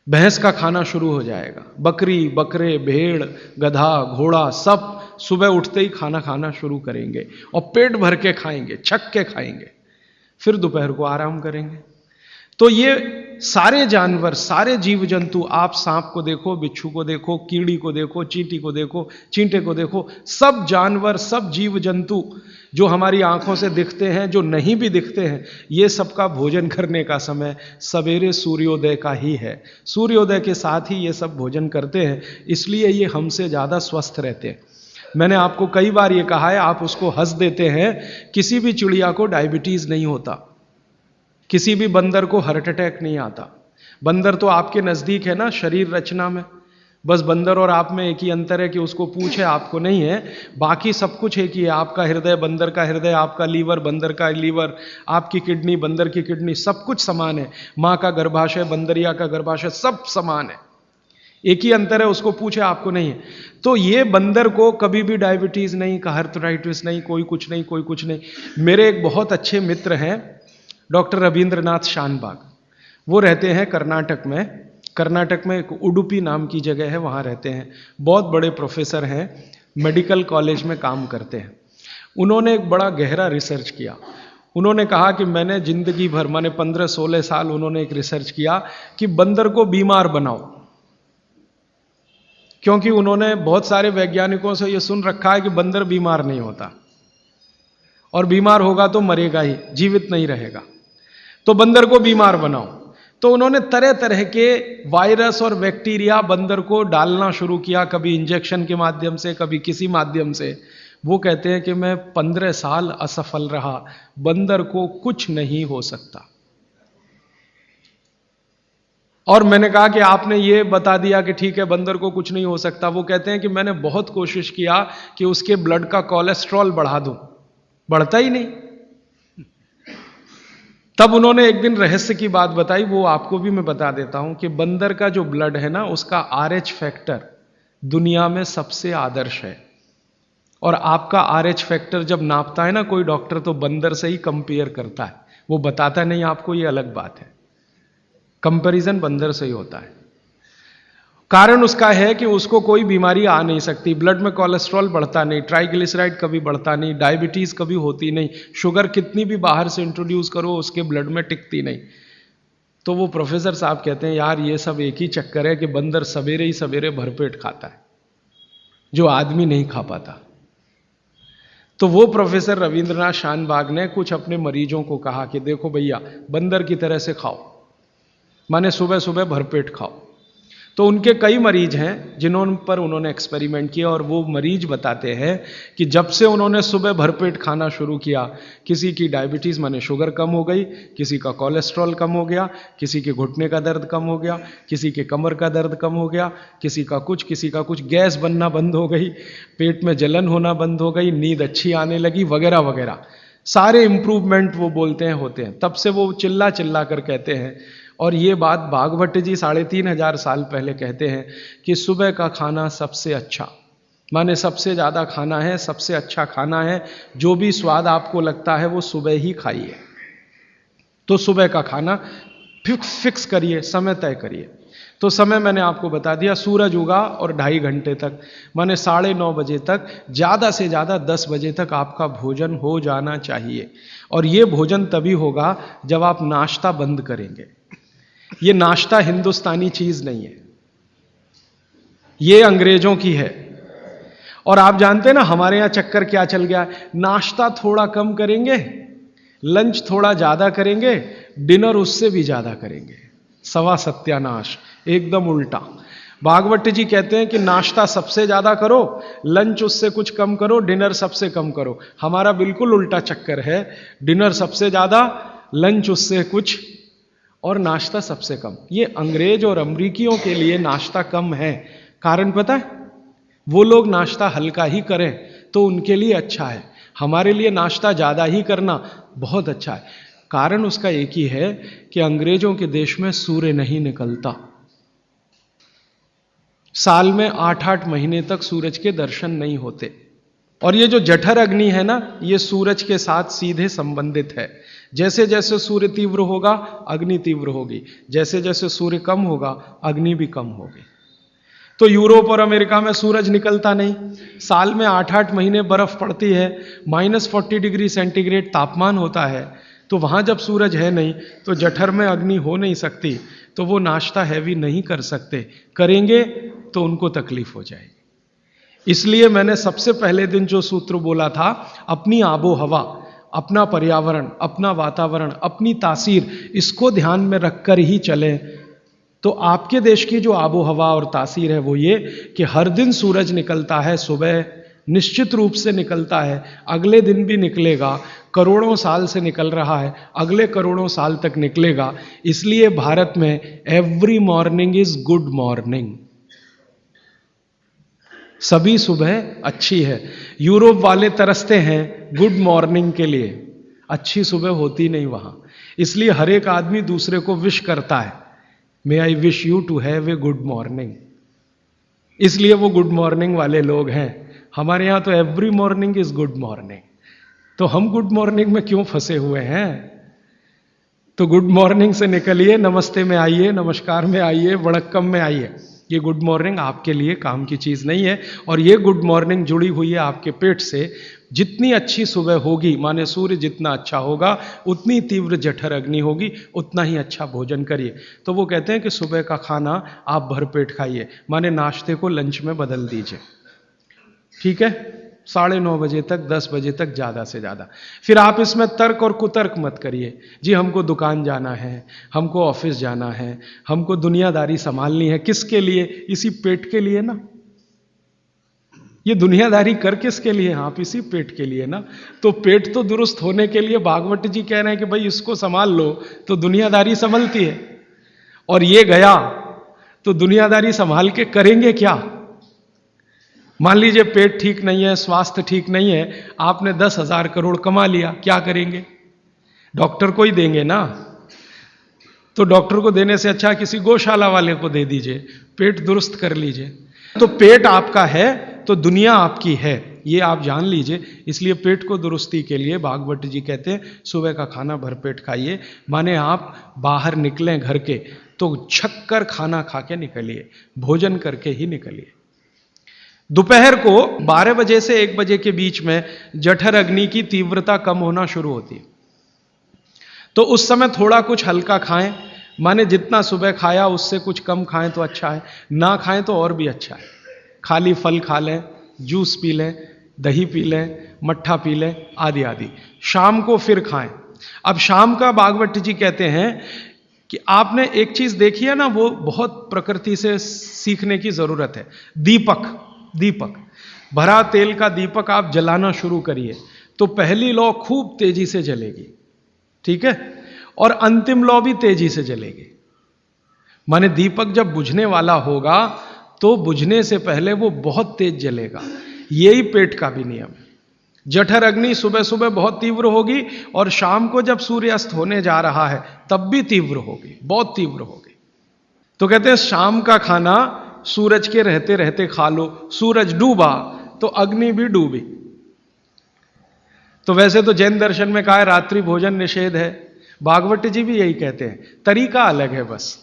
भैंस का खाना शुरू हो जाएगा, बकरी, बकरे, भेड़, गधा, घोड़ा सब सुबह उठते ही खाना खाना शुरू करेंगे और पेट भर के खाएंगे, छक के खाएंगे, फिर दोपहर को आराम करेंगे। तो ये सारे जानवर, सारे जीव जंतु, आप सांप को देखो, बिच्छू को देखो, कीड़ी को देखो, चींटी को देखो, चींटे को देखो, सब जानवर, सब जीव जंतु जो हमारी आंखों से दिखते हैं, जो नहीं भी दिखते हैं, ये सबका भोजन करने का समय सवेरे सूर्योदय का ही है। सूर्योदय के साथ ही ये सब भोजन करते हैं, इसलिए ये हमसे ज्यादा स्वस्थ रहते हैं। मैंने आपको कई बार ये कहा है, आप उसको हंस देते हैं, किसी भी चिड़िया को डायबिटीज नहीं होता, किसी भी बंदर को हार्ट अटैक नहीं आता। बंदर तो आपके नजदीक है ना शरीर रचना में, बस बंदर और आप में एक ही अंतर है कि उसको पूंछ है, आपको नहीं है, बाकी सब कुछ एक ही है। आपका हृदय बंदर का हृदय, आपका लीवर बंदर का लीवर, आपकी किडनी बंदर की किडनी, सब कुछ समान है। मां का गर्भाशय, बंदरिया का गर्भाशय, सब समान है, एक ही अंतर है, उसको पूछे, आपको नहीं है। तो ये बंदर को कभी भी डायबिटीज नहीं, आर्थराइटिस नहीं, कोई कुछ नहीं, कोई कुछ नहीं। मेरे एक बहुत अच्छे मित्र हैं डॉक्टर रविंद्रनाथ शानबाग, वो रहते हैं कर्नाटक में। कर्नाटक में एक उडुपी नाम की जगह है, वहाँ रहते हैं, बहुत बड़े प्रोफेसर हैं, मेडिकल कॉलेज में काम करते हैं। उन्होंने एक बड़ा गहरा रिसर्च किया। उन्होंने कहा कि मैंने जिंदगी भर, माने 15-16 साल उन्होंने एक रिसर्च किया कि बंदर को बीमार बनाओ, क्योंकि उन्होंने बहुत सारे वैज्ञानिकों से यह सुन रखा है कि बंदर बीमार नहीं होता और बीमार होगा तो मरेगा ही, जीवित नहीं रहेगा, तो बंदर को बीमार बनाओ। तो उन्होंने तरह तरह के वायरस और बैक्टीरिया बंदर को डालना शुरू किया, कभी इंजेक्शन के माध्यम से, कभी किसी माध्यम से। वो कहते हैं कि मैं 15 साल असफल रहा, बंदर को कुछ नहीं हो सकता। और मैंने कहा कि आपने ये बता दिया कि ठीक है बंदर को कुछ नहीं हो सकता। वो कहते हैं कि मैंने बहुत कोशिश किया कि उसके ब्लड का कोलेस्ट्रॉल बढ़ा दूं, बढ़ता ही नहीं। तब उन्होंने एक दिन रहस्य की बात बताई, वो आपको भी मैं बता देता हूं कि बंदर का जो ब्लड है ना, उसका RH फैक्टर दुनिया में सबसे आदर्श है। और आपका RH फैक्टर जब नापता है ना कोई डॉक्टर, तो बंदर से ही कंपेयर करता है, वो बताता नहीं आपको, ये अलग बात है। कंपैरिजन बंदर से ही होता है। कारण उसका है कि उसको कोई बीमारी आ नहीं सकती, ब्लड में कोलेस्ट्रॉल बढ़ता नहीं, ट्राइग्लिसराइड कभी बढ़ता नहीं, डायबिटीज कभी होती नहीं, शुगर कितनी भी बाहर से इंट्रोड्यूस करो उसके ब्लड में टिकती नहीं। तो वो प्रोफेसर साहब कहते हैं यार ये सब एक ही चक्कर है कि बंदर सवेरे ही सवेरे भरपेट खाता है, जो आदमी नहीं खा पाता। तो वो प्रोफेसर रविंद्रनाथ शानबाग ने कुछ अपने मरीजों को कहा कि देखो भैया, बंदर की तरह से खाओ, माने सुबह सुबह भरपेट खाओ। तो उनके कई मरीज हैं जिन्होंने पर उन्होंने एक्सपेरिमेंट किया, और वो मरीज बताते हैं कि जब से उन्होंने सुबह भरपेट खाना शुरू किया, किसी की डायबिटीज माने शुगर कम हो गई, किसी का कोलेस्ट्रॉल कम हो गया, किसी के घुटने का दर्द कम हो गया, किसी के कमर का दर्द कम हो गया, किसी का कुछ, गैस बनना बंद हो गई, पेट में जलन होना बंद हो गई, नींद अच्छी आने लगी, वगैरह वगैरह सारे इंप्रूवमेंट वो बोलते हैं होते हैं। तब से वो चिल्ला चिल्ला कर कहते हैं, और ये बात भागवत जी 3500 साल पहले कहते हैं कि सुबह का खाना सबसे अच्छा, माने सबसे ज्यादा खाना है, सबसे अच्छा खाना है, जो भी स्वाद आपको लगता है वो सुबह ही खाइए। तो सुबह का खाना फिक्स करिए, समय तय करिए। तो समय मैंने आपको बता दिया, सूरज उगा और 2.5 घंटे तक, माने 9:30 बजे तक, ज़्यादा से ज़्यादा 10 बजे तक आपका भोजन हो जाना चाहिए। और ये भोजन तभी होगा जब आप नाश्ता बंद करेंगे। ये नाश्ता हिंदुस्तानी चीज़ नहीं है, ये अंग्रेजों की है। और आप जानते हैं ना हमारे यहाँ चक्कर क्या चल गया है, नाश्ता थोड़ा कम करेंगे, लंच थोड़ा ज़्यादा करेंगे, डिनर उससे भी ज़्यादा करेंगे। सवा सत्यानाश, एकदम उल्टा। भागवत जी कहते हैं कि नाश्ता सबसे ज़्यादा करो, लंच उससे कुछ कम करो, डिनर सबसे कम करो। हमारा बिल्कुल उल्टा चक्कर है, डिनर सबसे ज़्यादा, लंच उससे कुछ और नाश्ता सबसे कम। ये अंग्रेज और अमरीकियों के लिए नाश्ता कम है। कारण पता है, वो लोग नाश्ता हल्का ही करें तो उनके लिए अच्छा है, हमारे लिए नाश्ता ज़्यादा ही करना बहुत अच्छा है। कारण उसका एक ही है कि अंग्रेजों के देश में सूर्य नहीं निकलता। साल में 8-8 महीने तक सूरज के दर्शन नहीं होते। और ये जो जठर अग्नि है ना, ये सूरज के साथ सीधे संबंधित है। जैसे जैसे सूर्य तीव्र होगा अग्नि तीव्र होगी, जैसे जैसे सूर्य कम होगा अग्नि भी कम होगी। तो यूरोप और अमेरिका में सूरज निकलता नहीं, साल में 8-8 महीने बर्फ पड़ती है, -40 डिग्री सेंटीग्रेड तापमान होता है, तो वहाँ जब सूरज है नहीं तो जठर में अग्नि हो नहीं सकती, तो वो नाश्ता हैवी नहीं कर सकते, करेंगे तो उनको तकलीफ हो जाएगी। इसलिए मैंने सबसे पहले दिन जो सूत्र बोला था, अपनी आबो हवा, अपना पर्यावरण, अपना वातावरण, अपनी तासीर, इसको ध्यान में रखकर ही चलें। तो आपके देश की जो आबो हवा और तासीर है वो ये कि हर दिन सूरज निकलता है, सुबह निश्चित रूप से निकलता है, अगले दिन भी निकलेगा, करोड़ों साल से निकल रहा है, अगले करोड़ों साल तक निकलेगा। इसलिए भारत में every morning is good morning, सभी सुबह अच्छी है। यूरोप वाले तरसते हैं गुड मॉर्निंग के लिए, अच्छी सुबह होती नहीं वहां, इसलिए हर एक आदमी दूसरे को विश करता है, may I wish you to have a good morning, इसलिए वो गुड मॉर्निंग वाले लोग हैं। हमारे यहां तो every morning is good morning, तो हम गुड मॉर्निंग में क्यों फंसे हुए हैं? तो गुड मॉर्निंग से निकलिए, नमस्ते में आइए, नमस्कार में आइए, वड़क्कम में आइए। ये गुड मॉर्निंग आपके लिए काम की चीज नहीं है। और ये गुड मॉर्निंग जुड़ी हुई है आपके पेट से। जितनी अच्छी सुबह होगी, माने सूर्य जितना अच्छा होगा, उतनी तीव्र जठर अग्नि होगी, उतना ही अच्छा भोजन करिए। तो वो कहते हैं कि सुबह का खाना आप भरपेट खाइए, माने नाश्ते को लंच में बदल दीजिए, ठीक है, 9:30 बजे तक, 10 बजे तक ज़्यादा से ज़्यादा। फिर आप इसमें तर्क और कुतर्क मत करिए, जी हमको दुकान जाना है, हमको ऑफिस जाना है, हमको दुनियादारी संभालनी है। किसके लिए? इसी पेट के लिए ना। ये दुनियादारी कर किसके लिए? आप इसी पेट के लिए ना। तो पेट तो दुरुस्त होने के लिए भागवत जी कह रहे हैं कि भाई इसको संभाल लो तो दुनियादारी संभलती है। और ये गया तो दुनियादारी संभाल के करेंगे क्या? मान लीजिए पेट ठीक नहीं है, स्वास्थ्य ठीक नहीं है, आपने 10,000 करोड़ कमा लिया, क्या करेंगे? डॉक्टर को ही देंगे ना। तो डॉक्टर को देने से अच्छा किसी गौशाला वाले को दे दीजिए, पेट दुरुस्त कर लीजिए। तो पेट आपका है तो दुनिया आपकी है, ये आप जान लीजिए। इसलिए पेट को दुरुस्ती के लिए भागवत जी कहते हैं सुबह का खाना भरपेट खाइए, माने आप बाहर निकलें घर के तो छक्कर खाना खा के निकलिए, भोजन करके ही निकलिए। दोपहर को 12 बजे से 1 बजे के बीच में जठर अग्नि की तीव्रता कम होना शुरू होती है, तो उस समय थोड़ा कुछ हल्का खाएं, माने जितना सुबह खाया उससे कुछ कम खाएं तो अच्छा है, ना खाएं तो और भी अच्छा है। खाली फल खा लें, जूस पी लें, दही पी लें, मट्ठा पी लें, आदि आदि। शाम को फिर खाएं। अब शाम का भागवत जी कहते हैं कि आपने एक चीज देखी है ना, वो बहुत प्रकृति से सीखने की जरूरत है। दीपक भरा तेल का दीपक आप जलाना शुरू करिए तो पहली लौ खूब तेजी से जलेगी, ठीक है, और अंतिम लौ भी तेजी से जलेगी। माने दीपक जब बुझने वाला होगा तो बुझने से पहले वो बहुत तेज जलेगा। यही पेट का भी नियम है। जठर अग्नि सुबह सुबह बहुत तीव्र होगी और शाम को जब सूर्यास्त होने जा रहा है तब भी तीव्र होगी, बहुत तीव्र होगी। तो कहते हैं शाम का खाना सूरज के रहते रहते खा लो, सूरज डूबा तो अग्नि भी डूबी। तो वैसे तो जैन दर्शन में कहा है रात्रि भोजन निषेध है, भागवत जी भी यही कहते हैं, तरीका अलग है बस।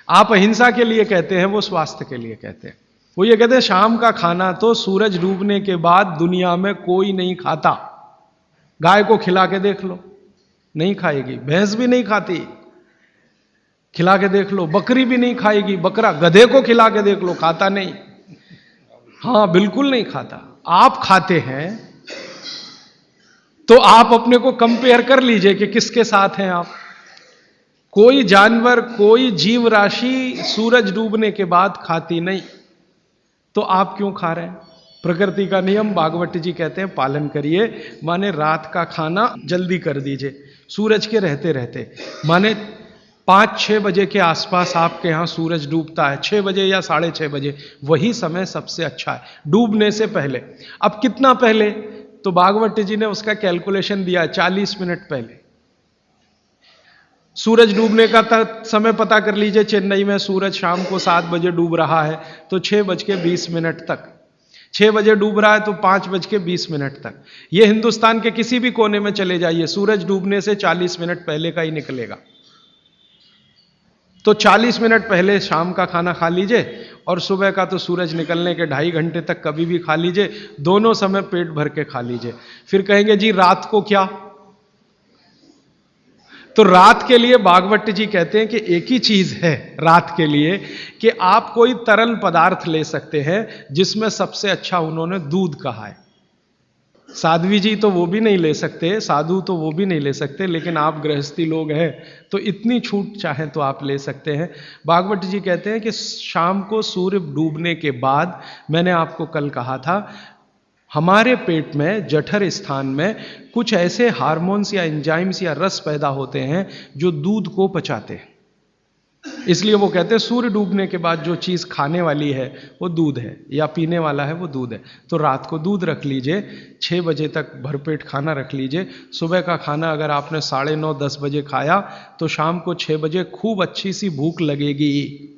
आप अहिंसा के लिए कहते हैं, वो स्वास्थ्य के लिए कहते हैं। वो ये कहते हैं शाम का खाना तो सूरज डूबने के बाद दुनिया में कोई नहीं खाता। गाय को खिला के देख लो, नहीं खाएगी। भैंस भी नहीं खाती, खिला के देख लो। बकरी भी नहीं खाएगी, बकरा गधे को खिला के देख लो, खाता नहीं। हाँ, बिल्कुल नहीं खाता। आप खाते हैं तो आप अपने को कंपेयर कर लीजिए कि किसके साथ हैं आप। कोई जानवर, कोई जीव राशि सूरज डूबने के बाद खाती नहीं, तो आप क्यों खा रहे हैं? प्रकृति का नियम भागवत जी कहते हैं पालन करिए, माने रात का खाना जल्दी कर दीजिए सूरज के रहते रहते। माने 5-6 बजे के आसपास आपके यहां सूरज डूबता है, 6 बजे या 6:30 बजे, वही समय सबसे अच्छा है डूबने से पहले। अब कितना पहले? तो भागवत जी ने उसका कैलकुलेशन दिया 40 मिनट पहले। सूरज डूबने का समय पता कर लीजिए। चेन्नई में सूरज शाम को 7 बजे डूब रहा है तो 6:20 तक। 6 बजे डूब रहा है तो 5:20 तक। ये हिंदुस्तान के किसी भी कोने में चले जाइए, सूरज डूबने से 40 मिनट पहले का ही निकलेगा। तो 40 मिनट पहले शाम का खाना खा लीजिए, और सुबह का तो सूरज निकलने के 2.5 घंटे तक कभी भी खा लीजिए। दोनों समय पेट भर के खा लीजिए। फिर कहेंगे जी रात को क्या? तो रात के लिए भागवत जी कहते हैं कि एक ही चीज है रात के लिए, कि आप कोई तरल पदार्थ ले सकते हैं, जिसमें सबसे अच्छा उन्होंने दूध कहा है। साध्वी जी तो वो भी नहीं ले सकते, साधु तो वो भी नहीं ले सकते, लेकिन आप गृहस्थी लोग हैं तो इतनी छूट चाहें तो आप ले सकते हैं। भागवत जी कहते हैं कि शाम को सूर्य डूबने के बाद, मैंने आपको कल कहा था, हमारे पेट में जठर स्थान में कुछ ऐसे हार्मोन्स या एंजाइम्स या रस पैदा होते हैं जो दूध को पचाते हैं। इसलिए वो कहते हैं सूर्य डूबने के बाद जो चीज खाने वाली है वो दूध है, या पीने वाला है वो दूध है। तो रात को दूध रख लीजिए, 6 बजे तक भरपेट खाना रख लीजिए। सुबह का खाना अगर आपने 9:30-10 बजे खाया तो शाम को 6 बजे खूब अच्छी सी भूख लगेगी।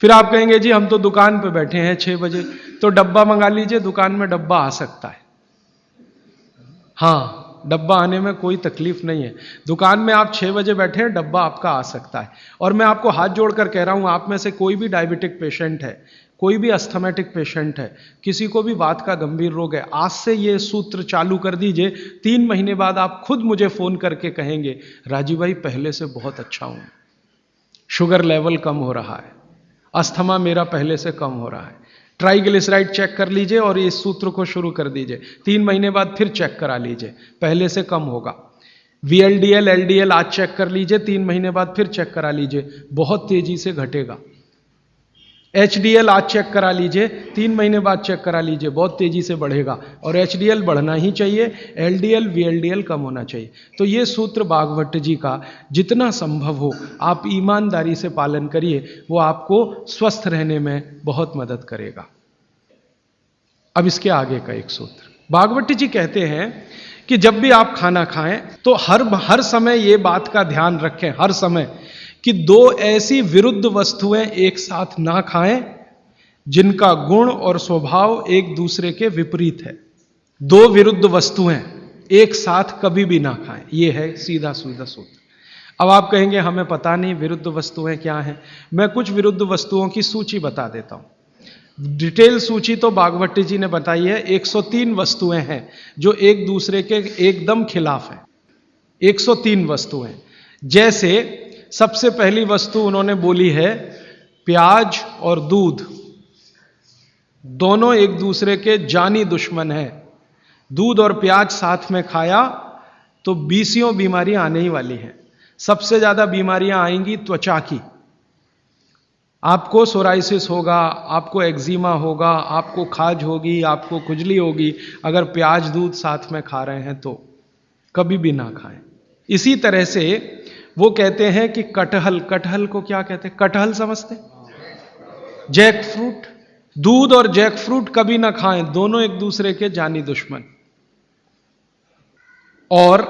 फिर आप कहेंगे जी हम तो दुकान पे बैठे हैं 6 बजे, तो डब्बा मंगा लीजिए, दुकान में डब्बा आ सकता है। हाँ, डब्बा आने में कोई तकलीफ नहीं है। दुकान में आप 6 बजे बैठे हैं, डब्बा आपका आ सकता है। और मैं आपको हाथ जोड़कर कह रहा हूं, आप में से कोई भी डायबिटिक पेशेंट है, कोई भी अस्थमेटिक पेशेंट है, किसी को भी वात का गंभीर रोग है, आज से ये सूत्र चालू कर दीजिए। 3 महीने बाद आप खुद मुझे फोन करके कहेंगे राजीव भाई पहले से बहुत अच्छा हूं, शुगर लेवल कम हो रहा है, अस्थमा मेरा पहले से कम हो रहा है। ट्राइग्लिसराइड चेक कर लीजिए और इस सूत्र को शुरू कर दीजिए। 3 महीने बाद फिर चेक करा लीजिए, पहले से कम होगा। VLDL, LDL आज चेक कर लीजिए, 3 महीने बाद फिर चेक करा लीजिए, बहुत तेजी से घटेगा। HDL आज चेक करा लीजिए, 3 महीने बाद चेक करा लीजिए, बहुत तेजी से बढ़ेगा। और HDL बढ़ना ही चाहिए, LDL, VLDL कम होना चाहिए। तो ये सूत्र भागवत जी का जितना संभव हो आप ईमानदारी से पालन करिए, वो आपको स्वस्थ रहने में बहुत मदद करेगा। अब इसके आगे का एक सूत्र भागवत जी कहते हैं कि जब भी आप खाना खाएं तो हर समय ये बात का ध्यान रखें, हर समय, कि 2 ऐसी विरुद्ध वस्तुएं एक साथ ना खाएं जिनका गुण और स्वभाव एक दूसरे के विपरीत है। 2 विरुद्ध वस्तुएं एक साथ कभी भी ना खाएं, यह है सीधा सीधा सूत्र। अब आप कहेंगे हमें पता नहीं विरुद्ध वस्तुएं क्या हैं। मैं कुछ विरुद्ध वस्तुओं की सूची बता देता हूं। डिटेल सूची तो भागवत जी ने बताई है। 103 वस्तुएं हैं जो एक दूसरे के एकदम खिलाफ हैं। 103 वस्तुएं। जैसे सबसे पहली वस्तु उन्होंने बोली है प्याज और दूध, दोनों एक दूसरे के जानी दुश्मन हैं। दूध और प्याज साथ में खाया तो 20 बीमारियां आने ही वाली हैं। सबसे ज्यादा बीमारियां आएंगी त्वचा की। आपको सोराइसिस होगा, आपको एक्जिमा होगा, आपको खाज होगी, आपको खुजली होगी, अगर प्याज दूध साथ में खा रहे हैं तो कभी भी ना खाएं। इसी तरह से वो कहते हैं कि कटहल को क्या कहते हैं? कटहल समझते? जैक फ्रूट, दूध और जैक फ्रूट कभी ना खाएं, दोनों एक दूसरे के जानी दुश्मन। और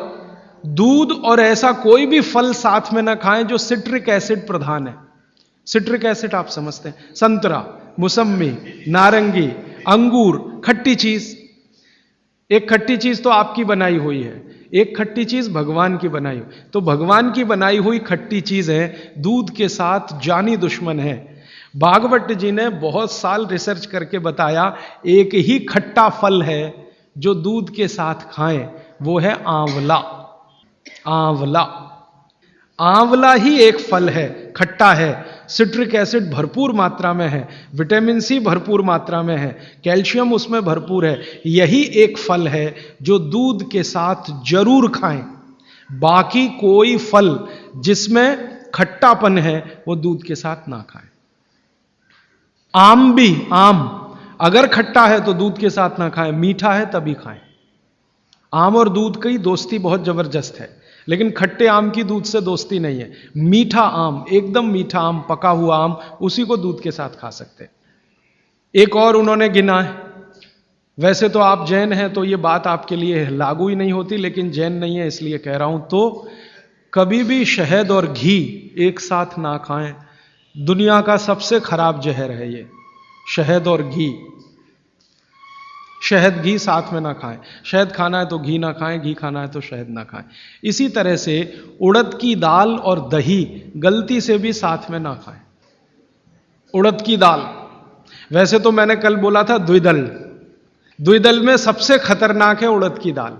दूध और ऐसा कोई भी फल साथ में ना खाएं जो सिट्रिक एसिड प्रधान है। सिट्रिक एसिड आप समझते हैं? संतरा, मौसम्मी, नारंगी, अंगूर, खट्टी चीज। एक खट्टी चीज तो आपकी बनाई हुई है, एक खट्टी चीज भगवान की बनाई हुई, तो भगवान की बनाई हुई खट्टी चीजें दूध के साथ जानी दुश्मन है। भागवत जी ने बहुत साल रिसर्च करके बताया एक ही खट्टा फल है जो दूध के साथ खाएं, वो है आंवला। आंवला, आंवला ही एक फल है, खट्टा है, सिट्रिक एसिड भरपूर मात्रा में है, विटामिन सी भरपूर मात्रा में है, कैल्शियम उसमें भरपूर है। यही एक फल है जो दूध के साथ जरूर खाएं। बाकी कोई फल जिसमें खट्टापन है वो दूध के साथ ना खाएं। आम भी, आम अगर खट्टा है तो दूध के साथ ना खाएं, मीठा है तभी खाएं। आम और दूध की दोस्ती बहुत जबरदस्त है, लेकिन खट्टे आम की दूध से दोस्ती नहीं है। मीठा आम, एकदम मीठा आम, पका हुआ आम, उसी को दूध के साथ खा सकते हैं। एक और उन्होंने गिना है, वैसे तो आप जैन हैं तो ये बात आपके लिए लागू ही नहीं होती, लेकिन जैन नहीं है इसलिए कह रहा हूं, तो कभी भी शहद और घी एक साथ ना खाएं। दुनिया का सबसे खराब जहर है ये, शहद और घी। शहद घी साथ में ना खाएं, शहद खाना है तो घी ना खाएं, घी खाना है तो शहद ना खाएं। इसी तरह से उड़द की दाल और दही गलती से भी साथ में ना खाएं। उड़द की दाल, वैसे तो मैंने कल बोला था द्विदल, द्विदल में सबसे खतरनाक है उड़द की दाल।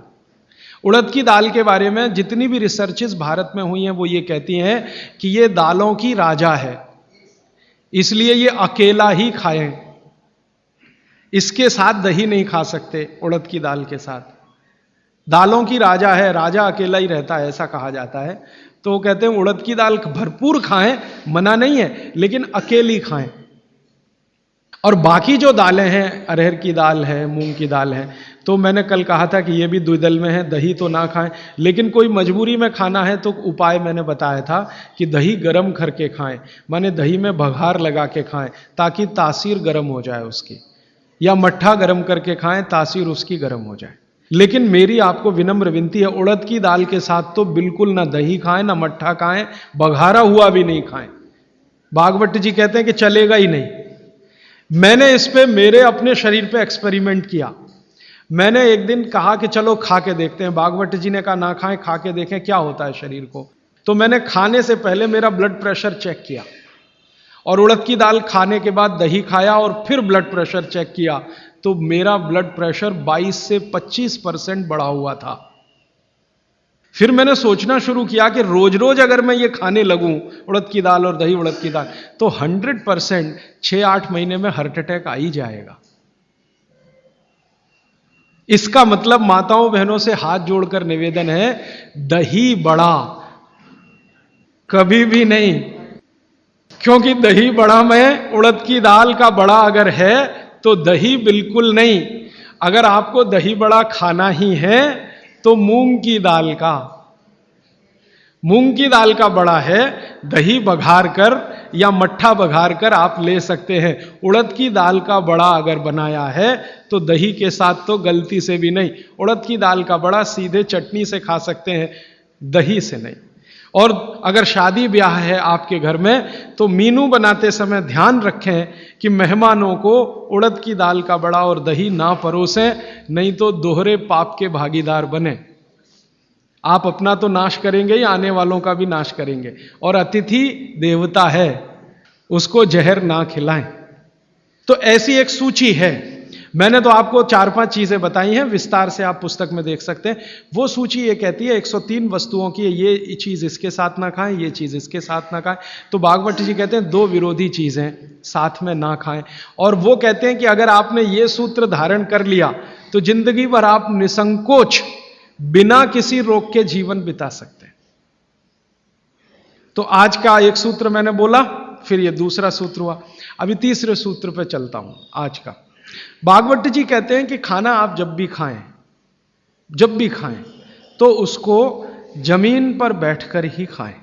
उड़द की दाल के बारे में जितनी भी रिसर्चेस भारत में हुई हैं वो ये कहती हैं कि ये दालों की राजा है, इसलिए ये अकेला ही खाएं, इसके साथ दही नहीं खा सकते। उड़द की दाल के साथ, दालों की राजा है, राजा अकेला ही रहता है ऐसा कहा जाता है। तो कहते हैं उड़द की दाल भरपूर खाएं, मना नहीं है, लेकिन अकेली खाएं। और बाकी जो दालें हैं, अरहर की दाल है, मूंग की दाल है, तो मैंने कल कहा था कि ये भी द्विदल में है, दही तो ना खाएं। लेकिन कोई मजबूरी में खाना है तो उपाय मैंने बताया था कि दही गर्म करके खाएं, माने दही में बघार लगा के खाएं ताकि तासीर गर्म हो जाए उसकी, या मट्ठा गर्म करके खाएं तासीर उसकी गर्म हो जाए। लेकिन मेरी आपको विनम्र विनती है, उड़द की दाल के साथ तो बिल्कुल ना दही खाएं, ना मट्ठा खाएं, बघारा हुआ भी नहीं खाएं। भागवत जी कहते हैं कि चलेगा ही नहीं। मैंने इस पे मेरे अपने शरीर पे एक्सपेरिमेंट किया। मैंने एक दिन कहा कि चलो खा के देखते हैं, भागवत जी ने कहा ना खाएं, खा के देखें क्या होता है शरीर को। तो मैंने खाने से पहले मेरा ब्लड प्रेशर चेक किया, और उड़द की दाल खाने के बाद दही खाया और फिर ब्लड प्रेशर चेक किया, तो मेरा ब्लड प्रेशर 22 से 25% बढ़ा हुआ था। फिर मैंने सोचना शुरू किया कि रोज रोज अगर मैं ये खाने लगूं उड़द की दाल और दही उड़द की दाल, तो 100% 6-8 महीने में हार्ट अटैक आ ही जाएगा। इसका मतलब माताओं बहनों से हाथ जोड़कर निवेदन है, दही बड़ा कभी भी नहीं, क्योंकि दही बड़ा में उड़द की दाल का बड़ा अगर है तो दही बिल्कुल नहीं। अगर आपको दही बड़ा खाना ही है तो मूंग की दाल का, मूंग की दाल का बड़ा है, दही बघार कर या मट्ठा बघार कर आप ले सकते हैं। उड़द की दाल का बड़ा अगर बनाया है तो दही के साथ तो गलती से भी नहीं। उड़द की दाल का बड़ा सीधे चटनी से खा सकते हैं, दही से नहीं। और अगर शादी ब्याह है आपके घर में तो मीनू बनाते समय ध्यान रखें कि मेहमानों को उड़द की दाल का बड़ा और दही ना परोसें, नहीं तो दोहरे पाप के भागीदार बने। आप अपना तो नाश करेंगे ही, आने वालों का भी नाश करेंगे। और अतिथि देवता है, उसको जहर ना खिलाएं। तो ऐसी एक सूची है, मैंने तो आपको 4-5 चीजें बताई हैं, विस्तार से आप पुस्तक में देख सकते हैं। वो सूची ये कहती है 103 वस्तुओं की, ये चीज इसके साथ ना खाएं, ये चीज इसके साथ ना खाएं। तो भागवत जी कहते हैं 2 विरोधी चीजें साथ में ना खाएं। और वो कहते हैं कि अगर आपने ये सूत्र धारण कर लिया तो जिंदगी भर आप निसंकोच बिना किसी रोग के जीवन बिता सकते हैं। तो आज का एक सूत्र मैंने बोला, फिर ये दूसरा सूत्र हुआ, अभी तीसरे सूत्र पे चलता हूं आज का। भागवत जी कहते हैं कि खाना आप जब भी खाएं तो उसको जमीन पर बैठकर ही खाएं,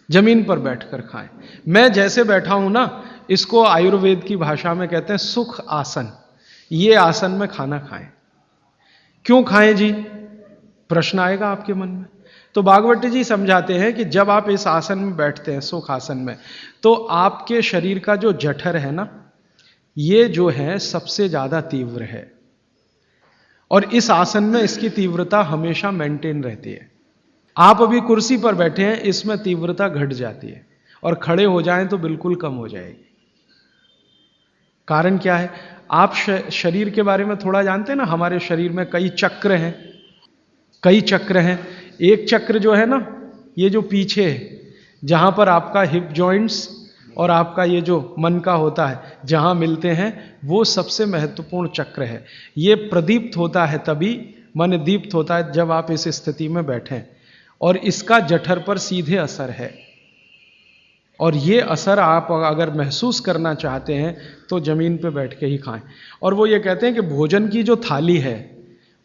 जमीन पर बैठकर खाएं। मैं जैसे बैठा हूं ना, इसको आयुर्वेद की भाषा में कहते हैं सुख आसन। ये आसन में खाना खाएं। क्यों खाएं जी, प्रश्न आएगा आपके मन में। तो भागवत जी समझाते हैं कि जब आप इस आसन में बैठते हैं, सुख आसन में, तो आपके शरीर का जो जठर है ना, ये जो है सबसे ज्यादा तीव्र है। और इस आसन में इसकी तीव्रता हमेशा मेंटेन रहती है। आप अभी कुर्सी पर बैठे हैं, इसमें तीव्रता घट जाती है, और खड़े हो जाएं तो बिल्कुल कम हो जाएगी। कारण क्या है? आप शरीर के बारे में थोड़ा जानते हैं ना, हमारे शरीर में कई चक्र हैं, कई चक्र हैं। एक चक्र जो है ना, ये जो पीछे है, जहां पर आपका हिप जॉइंट्स और आपका ये जो मन का होता है, जहां मिलते हैं, वो सबसे महत्वपूर्ण चक्र है। ये प्रदीप्त होता है तभी, मन दीप्त होता है जब आप इस स्थिति में बैठें, और इसका जठर पर सीधे असर है। और ये असर आप अगर महसूस करना चाहते हैं तो जमीन पे बैठ के ही खाएं। और वो ये कहते हैं कि भोजन की जो थाली है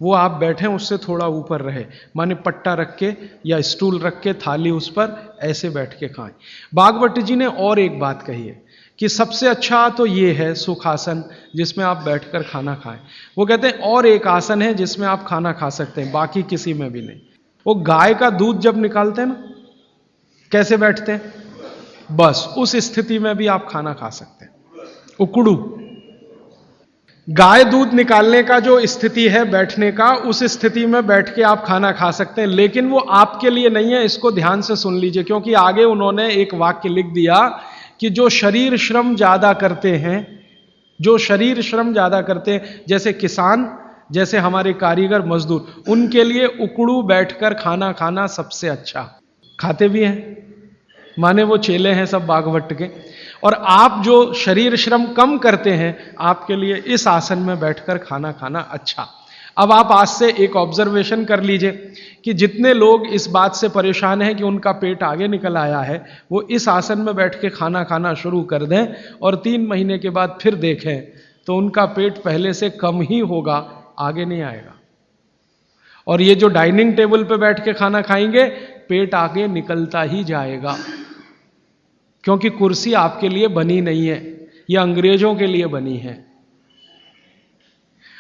वो आप बैठें उससे थोड़ा ऊपर रहे, माने पट्टा रख के या स्टूल रख के थाली उस पर ऐसे बैठ के खाएं। भागवत जी ने और एक बात कही है कि सबसे अच्छा तो ये है सुखासन, जिसमें आप बैठकर खाना खाएं। वो कहते हैं और एक आसन है जिसमें आप खाना खा सकते हैं, बाकी किसी में भी नहीं। वो गाय का दूध जब निकालते हैं ना, कैसे बैठते हैं, बस उस स्थिति में भी आप खाना खा सकते हैं, उकड़ू। गाय दूध निकालने का जो स्थिति है बैठने का, उस स्थिति में बैठ के आप खाना खा सकते हैं, लेकिन वो आपके लिए नहीं है। इसको ध्यान से सुन लीजिए, क्योंकि आगे उन्होंने एक वाक्य लिख दिया कि जो शरीर श्रम ज्यादा करते हैं, जो शरीर श्रम ज्यादा करते हैं, जैसे किसान, जैसे हमारे कारीगर मजदूर, उनके लिए उकड़ू बैठकर खाना खाना सबसे अच्छा। खाते भी हैं, माने वो चेले हैं सब भागवत के। और आप जो शरीर श्रम कम करते हैं, आपके लिए इस आसन में बैठकर खाना खाना अच्छा। अब आप आज से एक ऑब्जर्वेशन कर लीजिए कि जितने लोग इस बात से परेशान हैं कि उनका पेट आगे निकल आया है, वो इस आसन में बैठ के खाना खाना शुरू कर दें, और 3 महीने के बाद फिर देखें तो उनका पेट पहले से कम ही होगा, आगे नहीं आएगा। और ये जो डाइनिंग टेबल पे बैठ के खाना खाएंगे, पेट आगे निकलता ही जाएगा, क्योंकि कुर्सी आपके लिए बनी नहीं है, ये अंग्रेजों के लिए बनी है।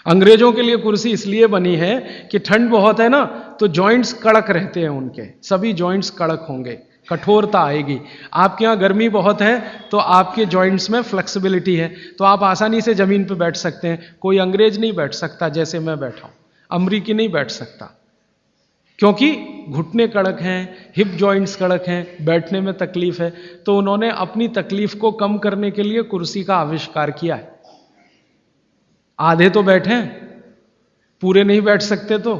अंग्रेजों के लिए कुर्सी इसलिए बनी है कि ठंड बहुत है ना, तो जॉइंट्स कड़क रहते हैं, उनके सभी जॉइंट्स कड़क होंगे, कठोरता आएगी। आपके यहाँ गर्मी बहुत है तो आपके जॉइंट्स में फ्लेक्सिबिलिटी है, तो आप आसानी से जमीन पे बैठ सकते हैं। कोई अंग्रेज नहीं बैठ सकता जैसे मैं बैठा हूं, अमरीकी नहीं बैठ सकता, क्योंकि घुटने कड़क हैं, हिप जॉइंट्स कड़क हैं, बैठने में तकलीफ है। तो उन्होंने अपनी तकलीफ को कम करने के लिए कुर्सी का आविष्कार किया है। आधे तो बैठे, पूरे नहीं बैठ सकते, तो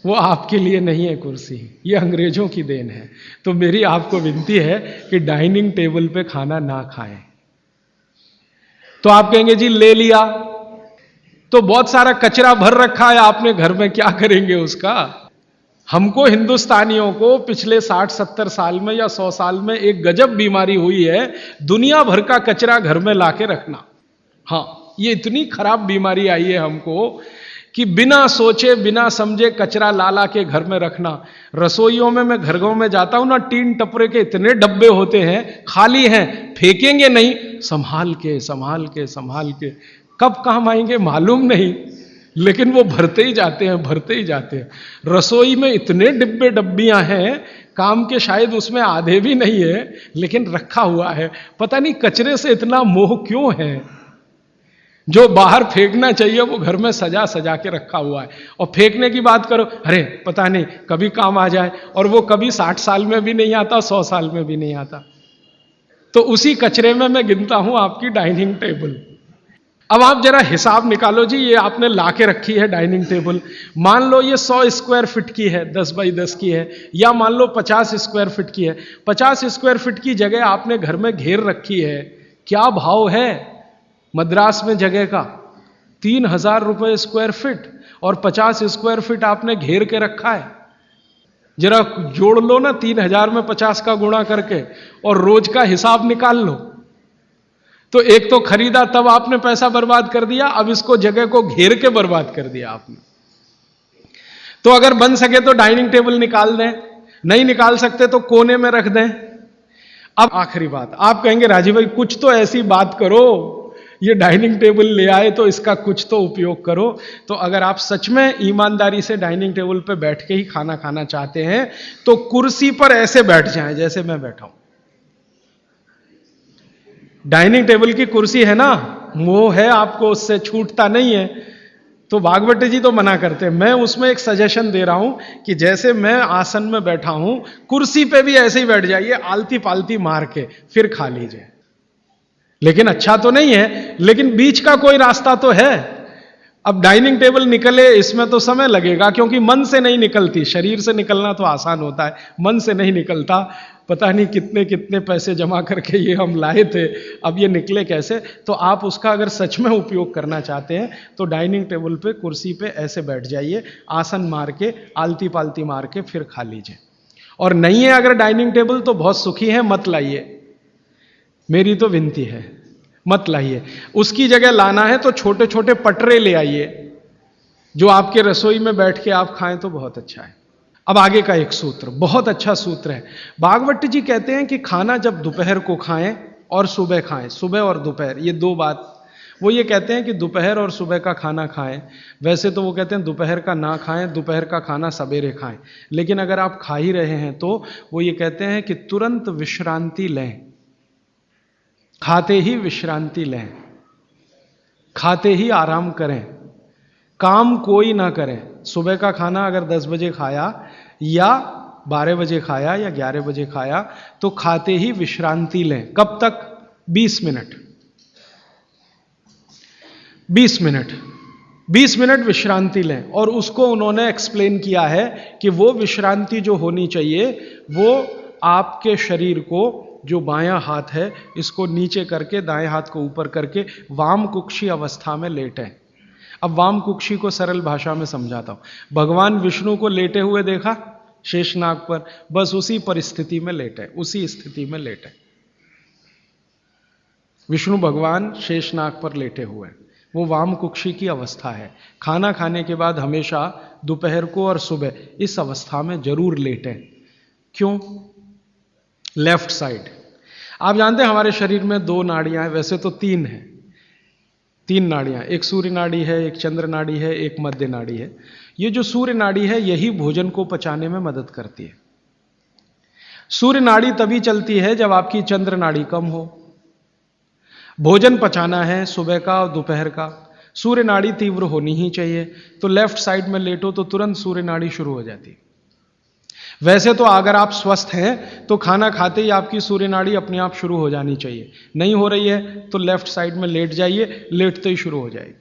वो आपके लिए नहीं है कुर्सी, ये अंग्रेजों की देन है। तो मेरी आपको विनती है कि डाइनिंग टेबल पे खाना ना खाएं। तो आप कहेंगे जी ले लिया तो बहुत सारा कचरा भर रखा है आपने घर में, क्या करेंगे उसका? हमको हिंदुस्तानियों को पिछले 60-70 साल में या 100 साल में एक गजब बीमारी हुई है, दुनिया भर का कचरा घर में लाके रखना। हाँ, ये इतनी खराब बीमारी आई है हमको कि बिना सोचे बिना समझे कचरा ला के घर में रखना। रसोइयों में मैं घरों में जाता हूं ना, टीन टपरे के इतने डब्बे होते हैं, खाली हैं, फेंकेंगे नहीं, संभाल के संभाल के संभाल के, कब काम आएंगे मालूम नहीं, लेकिन वो भरते ही जाते हैं, भरते ही जाते हैं। रसोई में इतने डिब्बे डब्बियां हैं, काम के शायद उसमें आधे भी नहीं है, लेकिन रखा हुआ है। पता नहीं कचरे से इतना मोह क्यों है। जो बाहर फेंकना चाहिए वो घर में सजा सजा के रखा हुआ है। और फेंकने की बात करो, अरे पता नहीं कभी काम आ जाए, और वो कभी 60 साल में भी नहीं आता, 100 साल में भी नहीं आता। तो उसी कचरे में मैं गिनता हूं आपकी डाइनिंग टेबल। अब आप जरा हिसाब निकालो जी, ये आपने लाके रखी है डाइनिंग टेबल, मान लो ये 100 स्क्वायर फीट की है, 10 बाई 10 की है, या मान लो 50 स्क्वायर फीट की है। 50 स्क्वायर फीट की जगह आपने घर में घेर रखी है, क्या भाव है मद्रास में जगह का? 3000 रुपए स्क्वायर फीट, और 50 स्क्वायर फीट आपने घेर के रखा है। जरा जोड़ लो ना 3000 में 50 का गुणा करके, और रोज का हिसाब निकाल लो। तो एक तो खरीदा तब आपने पैसा बर्बाद कर दिया, अब इसको जगह को घेर के बर्बाद कर दिया आपने। तो अगर बन सके तो डाइनिंग टेबल निकाल दें, नहीं निकाल सकते तो कोने में रख दें। अब आखिरी बात, आप कहेंगे राजीव भाई कुछ तो ऐसी बात करो, ये डाइनिंग टेबल ले आए तो इसका कुछ तो उपयोग करो। तो अगर आप सच में ईमानदारी से डाइनिंग टेबल पे बैठ के ही खाना खाना चाहते हैं, तो कुर्सी पर ऐसे बैठ जाएं जैसे मैं बैठा हूं। डाइनिंग टेबल की कुर्सी है ना, मोह है आपको, उससे छूटता नहीं है। तो भागवत जी तो मना करते हैं। मैं उसमें एक सजेशन दे रहा हूं कि जैसे मैं आसन में बैठा हूं, कुर्सी पे भी ऐसे ही बैठ जाइए, आलती पालती मार के फिर खा लीजिए। लेकिन अच्छा तो नहीं है, लेकिन बीच का कोई रास्ता तो है। अब डाइनिंग टेबल निकले इसमें तो समय लगेगा, क्योंकि मन से नहीं निकलती। शरीर से निकलना तो आसान होता है, मन से नहीं निकलता। पता नहीं कितने कितने पैसे जमा करके ये हम लाए थे, अब ये निकले कैसे। तो आप उसका अगर सच में उपयोग करना चाहते हैं तो डाइनिंग टेबल पे, कुर्सी पे ऐसे बैठ जाइए, आसन मार के, आलती पालती मार के फिर खा लीजिए। और नहीं है अगर डाइनिंग टेबल तो बहुत सुखी है, मत लाइए, मेरी तो विनती है, मत लाइए। उसकी जगह लाना है तो छोटे छोटे पटरे ले आइए, जो आपके रसोई में बैठ के आप खाएं तो बहुत अच्छा है। अब आगे का एक सूत्र, बहुत अच्छा सूत्र है। भागवत जी कहते हैं कि खाना जब दोपहर को खाएं और सुबह खाएं, सुबह और दोपहर, ये दो बात। वो ये कहते हैं कि दोपहर और सुबह का खाना खाएं। वैसे तो वो कहते हैं दोपहर का ना खाएं, दोपहर का खाना सवेरे खाएं। लेकिन अगर आप खा ही रहे हैं तो वो ये कहते हैं कि तुरंत विश्रांति लें, खाते ही विश्रांति लें, खाते ही आराम करें, काम कोई ना करें। सुबह का खाना अगर 10 बजे खाया या 12 बजे खाया या 11 बजे खाया तो खाते ही विश्रांति लें। कब तक? 20 मिनट, 20 मिनट, 20 मिनट विश्रांति लें। और उसको उन्होंने एक्सप्लेन किया है कि वो विश्रांति जो होनी चाहिए वो आपके शरीर को, जो बायां हाथ है इसको नीचे करके, दाएं हाथ को ऊपर करके वाम कुक्षी अवस्था में लेटें। अब वाम कुक्षी को सरल भाषा में समझाता हूं। भगवान विष्णु को लेटे हुए देखा शेषनाग पर, बस उसी परिस्थिति में लेटे, उसी स्थिति में लेटे। विष्णु भगवान शेषनाग पर लेटे हुए, वो वाम कुक्षी की अवस्था है। खाना खाने के बाद हमेशा दोपहर को और सुबह इस अवस्था में जरूर लेटें। क्यों? Left side. आप जानते हैं हमारे शरीर में 2 नाड़ियां हैं, वैसे तो 3 हैं, 3 नाड़ियां, एक सूर्य नाड़ी है, एक चंद्र नाड़ी है, एक मध्य नाड़ी है। ये जो सूर्य नाड़ी है यही भोजन को पचाने में मदद करती है। सूर्य नाड़ी तभी चलती है जब आपकी चंद्र नाड़ी कम हो। भोजन पचाना है सुबह का और दोपहर का, सूर्य नाड़ी तीव्र होनी ही चाहिए। तो लेफ्ट साइड में लेटो तो तुरंत सूर्य नाड़ी शुरू हो जाती है। वैसे तो अगर आप स्वस्थ हैं तो खाना खाते ही आपकी सूर्य नाड़ी अपने आप शुरू हो जानी चाहिए। नहीं हो रही है तो लेफ्ट साइड में लेट जाइए, लेटते ही शुरू हो जाएगी।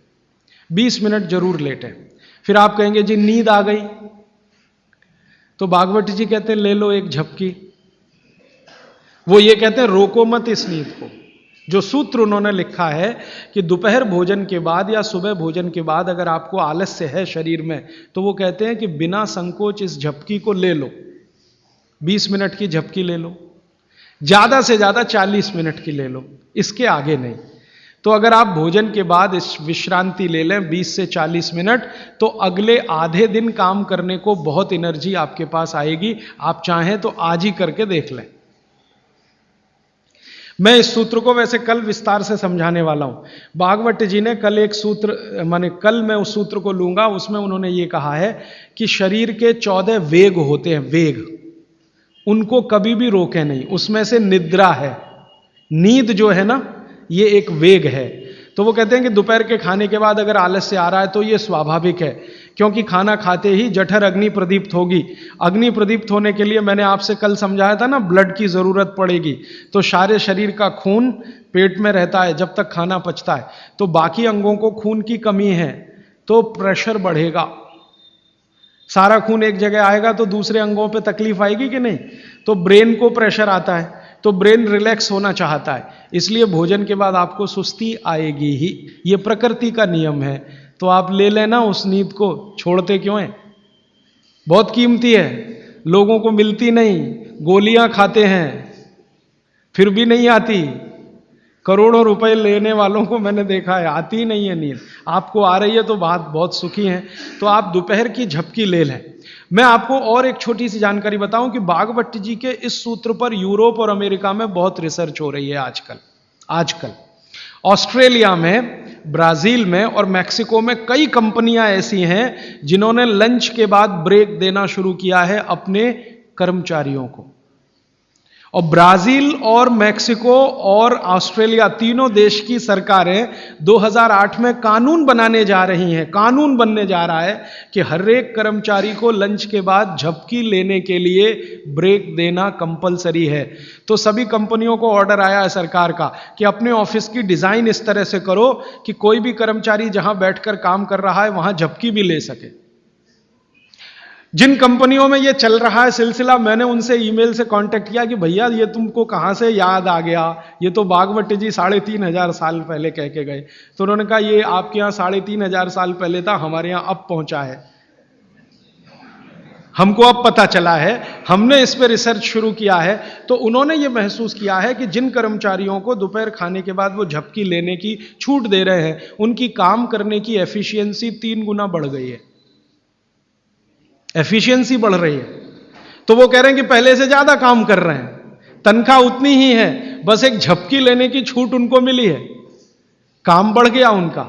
20 मिनट जरूर लेटें। फिर आप कहेंगे जी नींद आ गई, तो भागवत जी कहते हैं ले लो एक झपकी। वो ये कहते हैं रोको मत इस नींद को। जो सूत्र उन्होंने लिखा है कि दोपहर भोजन के बाद या सुबह भोजन के बाद अगर आपको आलस्य है शरीर में, तो वो कहते हैं कि बिना संकोच इस झपकी को ले लो। 20 मिनट की झपकी ले लो, ज्यादा से ज्यादा 40 मिनट की ले लो, इसके आगे नहीं। तो अगर आप भोजन के बाद इस विश्रांति ले लें 20 से 40 मिनट, तो अगले आधे दिन काम करने को बहुत एनर्जी आपके पास आएगी। आप चाहें तो आज ही करके देख लें। मैं इस सूत्र को वैसे कल विस्तार से समझाने वाला हूं। भागवत जी ने कल एक सूत्र, माने कल मैं उस सूत्र को लूंगा, उसमें उन्होंने ये कहा है कि शरीर के 14 वेग होते हैं, वेग, उनको कभी भी रोके नहीं। उसमें से निद्रा है, नींद जो है ना, ये एक वेग है। तो वो कहते हैं कि दोपहर के खाने के बाद अगर आलस्य आ रहा है तो ये स्वाभाविक है, क्योंकि खाना खाते ही जठर अग्नि प्रदीप्त होगी। अग्नि प्रदीप्त होने के लिए मैंने आपसे कल समझाया था ना, ब्लड की जरूरत पड़ेगी। तो सारे शरीर का खून पेट में रहता है जब तक खाना पचता है। तो बाकी अंगों को खून की कमी है तो प्रेशर बढ़ेगा। सारा खून एक जगह आएगा तो दूसरे अंगों पे तकलीफ आएगी कि नहीं? तो ब्रेन को प्रेशर आता है, तो ब्रेन रिलैक्स होना चाहता है, इसलिए भोजन के बाद आपको सुस्ती आएगी ही। ये प्रकृति का नियम है। तो आप ले लेना उस नींद को, छोड़ते क्यों हैं? बहुत कीमती है, लोगों को मिलती नहीं। गोलियां खाते हैं फिर भी नहीं आती। करोड़ों रुपए लेने वालों को मैंने देखा है, आती ही नहीं है नींद। आपको आ रही है तो बात बहुत सुखी है। तो आप दोपहर की झपकी ले लें। मैं आपको और एक छोटी सी जानकारी बताऊं कि भागवत जी के इस सूत्र पर यूरोप और अमेरिका में बहुत रिसर्च हो रही है आजकल। ऑस्ट्रेलिया में, ब्राजील में और मैक्सिको में कई कंपनियां ऐसी हैं जिन्होंने लंच के बाद ब्रेक देना शुरू किया है अपने कर्मचारियों को। और ब्राजील और मैक्सिको और ऑस्ट्रेलिया तीनों देश की सरकारें 2008 में कानून बनाने जा रही हैं, कानून बनने जा रहा है कि हर एक कर्मचारी को लंच के बाद झपकी लेने के लिए ब्रेक देना कंपलसरी है। तो सभी कंपनियों को ऑर्डर आया है सरकार का कि अपने ऑफिस की डिजाइन इस तरह से करो कि कोई भी कर्मचारी जहां बैठकर काम कर रहा है वहां झपकी भी ले सके। जिन कंपनियों में ये चल रहा है सिलसिला, मैंने उनसे ईमेल से कांटेक्ट किया कि भैया ये तुमको कहां से याद आ गया, ये तो बागवती जी 3,500 साल पहले कह के गए। तो उन्होंने कहा ये आपके यहां 3,500 साल पहले था, हमारे यहां अब पहुंचा है, हमको अब पता चला है, हमने इस पर रिसर्च शुरू किया है। तो उन्होंने ये महसूस किया है कि जिन कर्मचारियों को दोपहर खाने के बाद वो झपकी लेने की छूट दे रहे हैं, उनकी काम करने की एफिशिएंसी 3 गुना बढ़ गई है, एफिशिएंसी बढ़ रही है। तो वो कह रहे हैं कि पहले से ज्यादा काम कर रहे हैं, तनख्वाह उतनी ही है, बस एक झपकी लेने की छूट उनको मिली है, काम बढ़ गया उनका।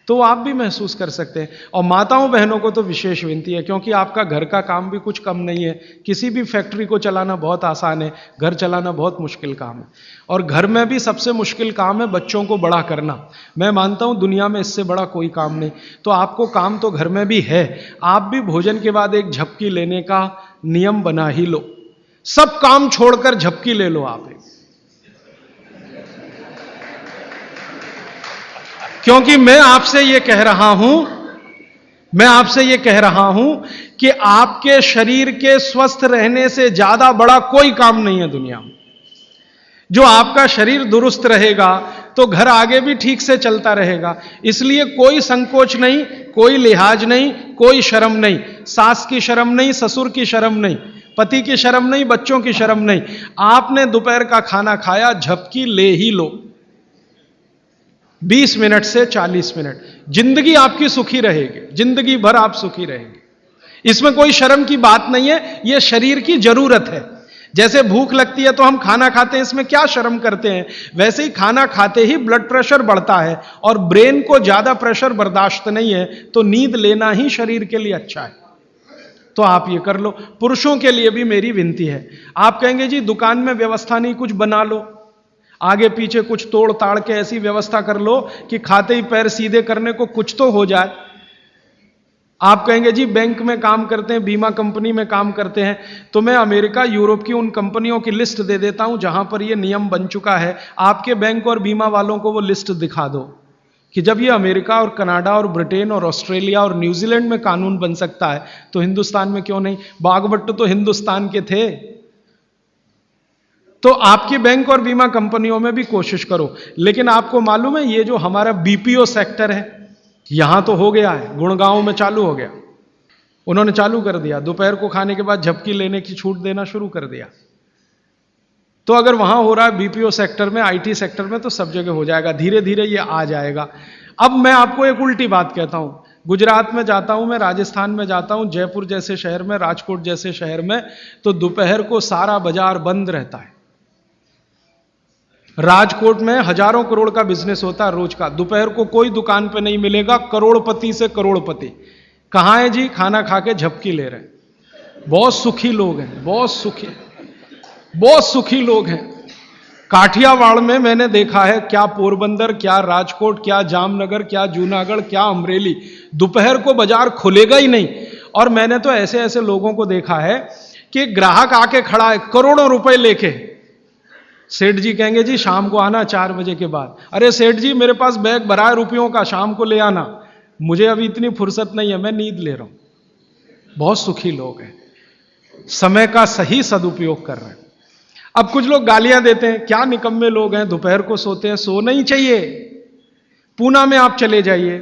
तो आप भी महसूस कर सकते हैं। और माताओं बहनों को तो विशेष विनती है, क्योंकि आपका घर का काम भी कुछ कम नहीं है। किसी भी फैक्ट्री को चलाना बहुत आसान है, घर चलाना बहुत मुश्किल काम है। और घर में भी सबसे मुश्किल काम है बच्चों को बड़ा करना। मैं मानता हूं दुनिया में इससे बड़ा कोई काम नहीं। तो आपको काम तो घर में भी है, आप भी भोजन के बाद एक झपकी लेने का नियम बना ही लो। सब काम छोड़कर झपकी ले लो आप, क्योंकि मैं आपसे यह कह रहा हूं कि आपके शरीर के स्वस्थ रहने से ज्यादा बड़ा कोई काम नहीं है दुनिया में। जो आपका शरीर दुरुस्त रहेगा तो घर आगे भी ठीक से चलता रहेगा। इसलिए कोई संकोच नहीं, कोई लिहाज नहीं, कोई शर्म नहीं, सास की शर्म नहीं, ससुर की शर्म नहीं, पति की शर्म नहीं, बच्चों की शर्म नहीं। आपने दोपहर का खाना खाया, झपकी ले ही लो, 20 मिनट से 40 मिनट। जिंदगी आपकी सुखी रहेगी, जिंदगी भर आप सुखी रहेंगे। इसमें कोई शर्म की बात नहीं है, यह शरीर की जरूरत है। जैसे भूख लगती है तो हम खाना खाते हैं, इसमें क्या शर्म करते हैं, वैसे ही खाना खाते ही ब्लड प्रेशर बढ़ता है और ब्रेन को ज्यादा प्रेशर बर्दाश्त नहीं है, तो नींद लेना ही शरीर के लिए अच्छा है। तो आप ये कर लो। पुरुषों के लिए भी मेरी विनती है। आप कहेंगे जी दुकान में व्यवस्था नहीं, कुछ बना लो, आगे पीछे कुछ तोड़ ताड़ के ऐसी व्यवस्था कर लो कि खाते ही पैर सीधे करने को कुछ तो हो जाए। आप कहेंगे जी बैंक में काम करते हैं, बीमा कंपनी में काम करते हैं, तो मैं अमेरिका यूरोप की उन कंपनियों की लिस्ट दे देता हूं जहां पर यह नियम बन चुका है। आपके बैंक और बीमा वालों को वो लिस्ट दिखा दो कि जब ये अमेरिका और कनाडा और ब्रिटेन और ऑस्ट्रेलिया और न्यूजीलैंड में कानून बन सकता है तो हिंदुस्तान में क्यों नहीं। बागवट तो हिंदुस्तान के थे। तो आपकी बैंक और बीमा कंपनियों में भी कोशिश करो। लेकिन आपको मालूम है ये जो हमारा बीपीओ सेक्टर है, यहां तो हो गया है, गुड़गांव में चालू हो गया, उन्होंने चालू कर दिया, दोपहर को खाने के बाद झपकी लेने की छूट देना शुरू कर दिया। तो अगर वहां हो रहा है बीपीओ सेक्टर में, आईटी सेक्टर में, तो सब जगह हो जाएगा, धीरे धीरे ये आ जाएगा। अब मैं आपको एक उल्टी बात कहता हूं, गुजरात में जाता हूं, मैं राजस्थान में जाता हूं, जयपुर जैसे शहर में, राजकोट जैसे शहर में, तो दोपहर को सारा बाजार बंद रहता है। राजकोट में हजारों करोड़ का बिजनेस होता है रोज का, दोपहर को कोई दुकान पे नहीं मिलेगा, करोड़पति से करोड़पति। कहां है जी, खाना खा के झपकी ले रहे हैं। बहुत सुखी लोग हैं, बहुत सुखी लोग हैं। काठियावाड़ में मैंने देखा है, क्या पोरबंदर, क्या राजकोट, क्या जामनगर, क्या जूनागढ़, क्या अमरेली, दोपहर को बाजार खुलेगा ही नहीं। और मैंने तो ऐसे ऐसे लोगों को देखा है कि ग्राहक आके खड़ा है करोड़ों रुपए लेके, सेठ जी कहेंगे जी शाम को आना 4 बजे के बाद। अरे सेठ जी मेरे पास बैग भरा है रुपयों का, शाम को ले आना, मुझे अभी इतनी फुर्सत नहीं है, मैं नींद ले रहा हूं। बहुत सुखी लोग हैं, समय का सही सदुपयोग कर रहे हैं। अब कुछ लोग गालियां देते हैं, क्या निकम्मे लोग हैं, दोपहर को सोते हैं। सोना ही चाहिए। पूना में आप चले जाइए,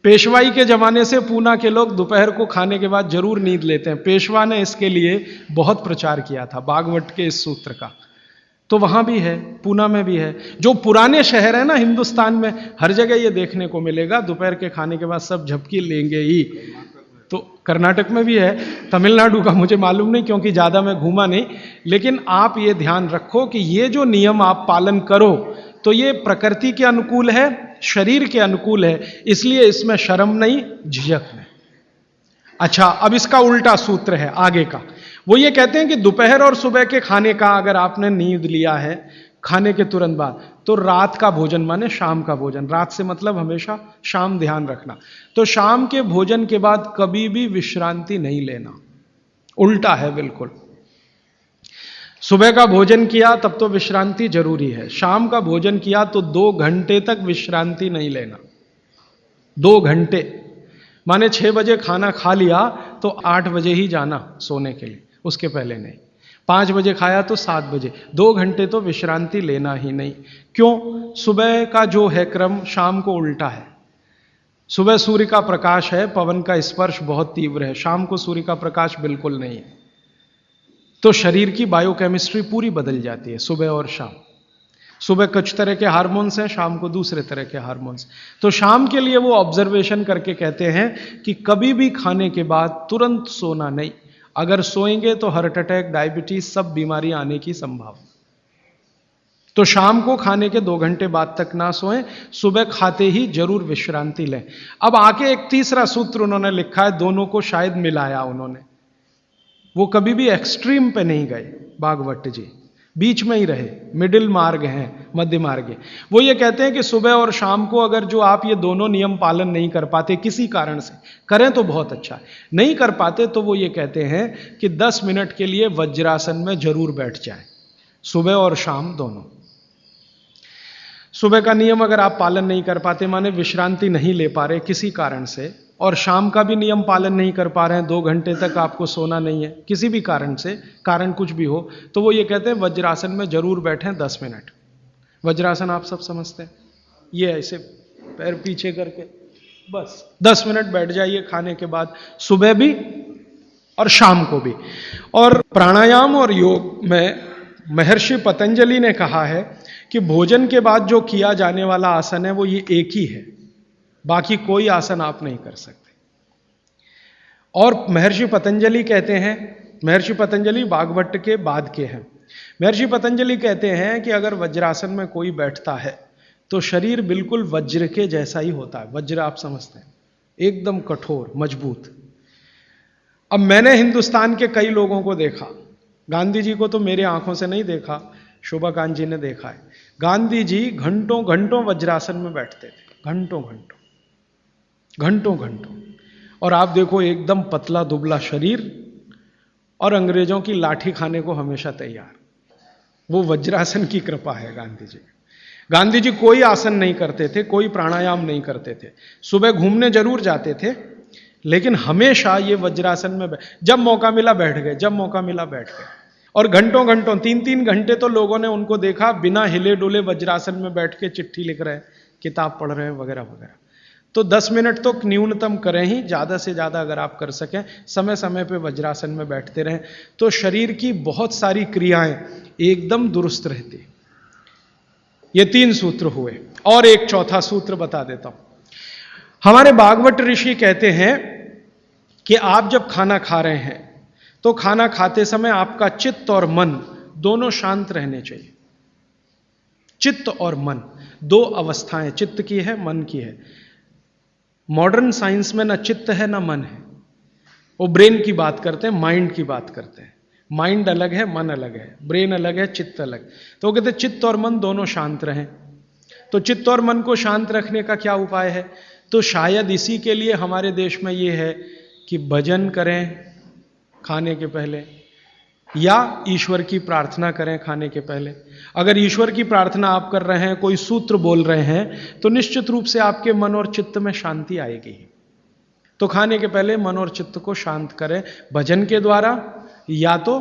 पेशवाई के जमाने से पूना के लोग दोपहर को खाने के बाद जरूर नींद लेते हैं। पेशवा ने इसके लिए बहुत प्रचार किया था, बागवट के इस सूत्र का। तो वहां भी है, पूना में भी है। जो पुराने शहर है ना हिंदुस्तान में, हर जगह ये देखने को मिलेगा, दोपहर के खाने के बाद सब झपकी लेंगे ही। तो कर्नाटक में भी है, तमिलनाडु का मुझे मालूम नहीं क्योंकि ज्यादा मैं घूमा नहीं। लेकिन आप ये ध्यान रखो कि ये जो नियम आप पालन करो तो ये प्रकृति के अनुकूल है, शरीर के अनुकूल है, इसलिए इसमें शर्म नहीं, झिझक नहीं। अच्छा, अब इसका उल्टा सूत्र है आगे का। वो ये कहते हैं कि दोपहर और सुबह के खाने का अगर आपने नींद लिया है खाने के तुरंत बाद, तो रात का भोजन माने शाम का भोजन, रात से मतलब हमेशा शाम, ध्यान रखना। तो शाम के भोजन के बाद कभी भी विश्रांति नहीं लेना, उल्टा है बिल्कुल। सुबह का भोजन किया तब तो विश्रांति जरूरी है, शाम का भोजन किया तो 2 घंटे तक विश्रांति नहीं लेना। 2 घंटे माने 6 बजे खाना खा लिया तो 8 बजे ही जाना सोने के लिए, उसके पहले नहीं। 5 बजे खाया तो 7 बजे, 2 घंटे तो विश्रांति लेना ही नहीं। क्यों? सुबह का जो है क्रम शाम को उल्टा है। सुबह सूर्य का प्रकाश है, पवन का स्पर्श बहुत तीव्र है, शाम को सूर्य का प्रकाश बिल्कुल नहीं है। तो शरीर की बायोकेमिस्ट्री पूरी बदल जाती है सुबह और शाम। सुबह कुछ तरह के हार्मोन्स हैं, शाम को दूसरे तरह के हार्मोन्स। तो शाम के लिए वो ऑब्जर्वेशन करके कहते हैं कि कभी भी खाने के बाद तुरंत सोना नहीं, अगर सोएंगे तो हार्ट अटैक, डायबिटीज, सब बीमारी आने की संभावना। तो शाम को खाने के 2 घंटे बाद तक ना सोएं, सुबह खाते ही जरूर विश्रांति लें। अब आके एक तीसरा सूत्र उन्होंने लिखा है, दोनों को शायद मिलाया उन्होंने, वो कभी भी एक्सट्रीम पे नहीं गए भागवत जी, बीच में ही रहे, मिडिल मार्ग हैं, मध्य मार्ग है। वो ये कहते हैं कि सुबह और शाम को अगर जो आप ये दोनों नियम पालन नहीं कर पाते, किसी कारण से करें तो बहुत अच्छा है, नहीं कर पाते तो वो ये कहते हैं कि 10 मिनट के लिए वज्रासन में जरूर बैठ जाए, सुबह और शाम दोनों। सुबह का नियम अगर आप पालन नहीं कर पाते, माने विश्रांति नहीं ले पा रहे किसी कारण से, और शाम का भी नियम पालन नहीं कर पा रहे हैं, 2 घंटे तक आपको सोना नहीं है किसी भी कारण से, कारण कुछ भी हो, तो वो ये कहते हैं वज्रासन में जरूर बैठें 10 मिनट। वज्रासन आप सब समझते हैं, ये ऐसे पैर पीछे करके बस 10 मिनट बैठ जाइए खाने के बाद, सुबह भी और शाम को भी। और प्राणायाम और योग में महर्षि पतंजलि ने कहा है कि भोजन के बाद जो किया जाने वाला आसन है वो ये एक ही है, बाकी कोई आसन आप नहीं कर सकते। और महर्षि पतंजलि कहते हैं, महर्षि पतंजलि भागवत के बाद के हैं, महर्षि पतंजलि कहते हैं कि अगर वज्रासन में कोई बैठता है तो शरीर बिल्कुल वज्र के जैसा ही होता है। वज्र आप समझते हैं, एकदम कठोर मजबूत। अब मैंने हिंदुस्तान के कई लोगों को देखा, गांधी जी को तो मेरे आंखों से नहीं देखा, शोभाकांत जी ने देखा है। गांधी जी घंटों घंटों वज्रासन में बैठते थे, घंटों घंटों घंटों घंटों। और आप देखो एकदम पतला दुबला शरीर और अंग्रेजों की लाठी खाने को हमेशा तैयार। वो वज्रासन की कृपा है गांधी जी। गांधी जी कोई आसन नहीं करते थे, कोई प्राणायाम नहीं करते थे, सुबह घूमने जरूर जाते थे, लेकिन हमेशा ये वज्रासन में जब मौका मिला बैठ गए, जब मौका मिला बैठ गए। और घंटों घंटों 3-3 घंटे तो लोगों ने उनको देखा बिना हिले डुले वज्रासन में बैठ के चिट्ठी लिख रहे हैं, किताब पढ़ रहे हैं वगैरह वगैरह। तो 10 मिनट तो न्यूनतम करें ही, ज्यादा से ज्यादा अगर आप कर सकें, समय समय पे वज्रासन में बैठते रहें, तो शरीर की बहुत सारी क्रियाएं एकदम दुरुस्त रहती। ये 3 सूत्र हुए, और एक चौथा सूत्र बता देता हूं। हमारे भागवत ऋषि कहते हैं कि आप जब खाना खा रहे हैं तो खाना खाते समय आपका चित्त और मन दोनों शांत रहने चाहिए। चित्त और मन 2 अवस्थाएं चित्त की है, मन की है। मॉडर्न साइंस में ना चित्त है ना मन है, वो ब्रेन की बात करते हैं, माइंड की बात करते हैं। माइंड अलग है, मन अलग है, ब्रेन अलग है, चित्त अलग। तो वो कहते हैं चित्त और मन दोनों शांत रहें। तो चित्त और मन को शांत रखने का क्या उपाय है? तो शायद इसी के लिए हमारे देश में ये है कि भजन करें खाने के पहले, या ईश्वर की प्रार्थना करें खाने के पहले। अगर ईश्वर की प्रार्थना आप कर रहे हैं, कोई सूत्र बोल रहे हैं, तो निश्चित रूप से आपके मन और चित्त में शांति आएगी। तो खाने के पहले मन और चित्त को शांत करें, भजन के द्वारा या तो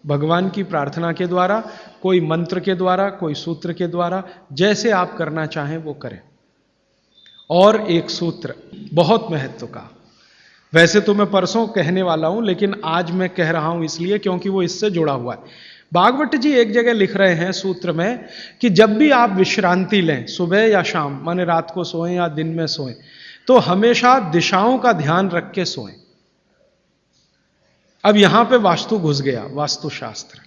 भगवान की प्रार्थना के द्वारा, कोई मंत्र के द्वारा, कोई सूत्र के द्वारा, जैसे आप करना चाहें वो करें। और एक सूत्र बहुत महत्व का, वैसे तो मैं परसों कहने वाला हूं, लेकिन आज मैं कह रहा हूं इसलिए क्योंकि वो इससे जुड़ा हुआ है। भागवत जी एक जगह लिख रहे हैं सूत्र में कि जब भी आप विश्रांति लें, सुबह या शाम, माने रात को सोएं या दिन में सोएं, तो हमेशा दिशाओं का ध्यान रख के सोएं। अब यहां पे वास्तु घुस गया, वास्तुशास्त्र,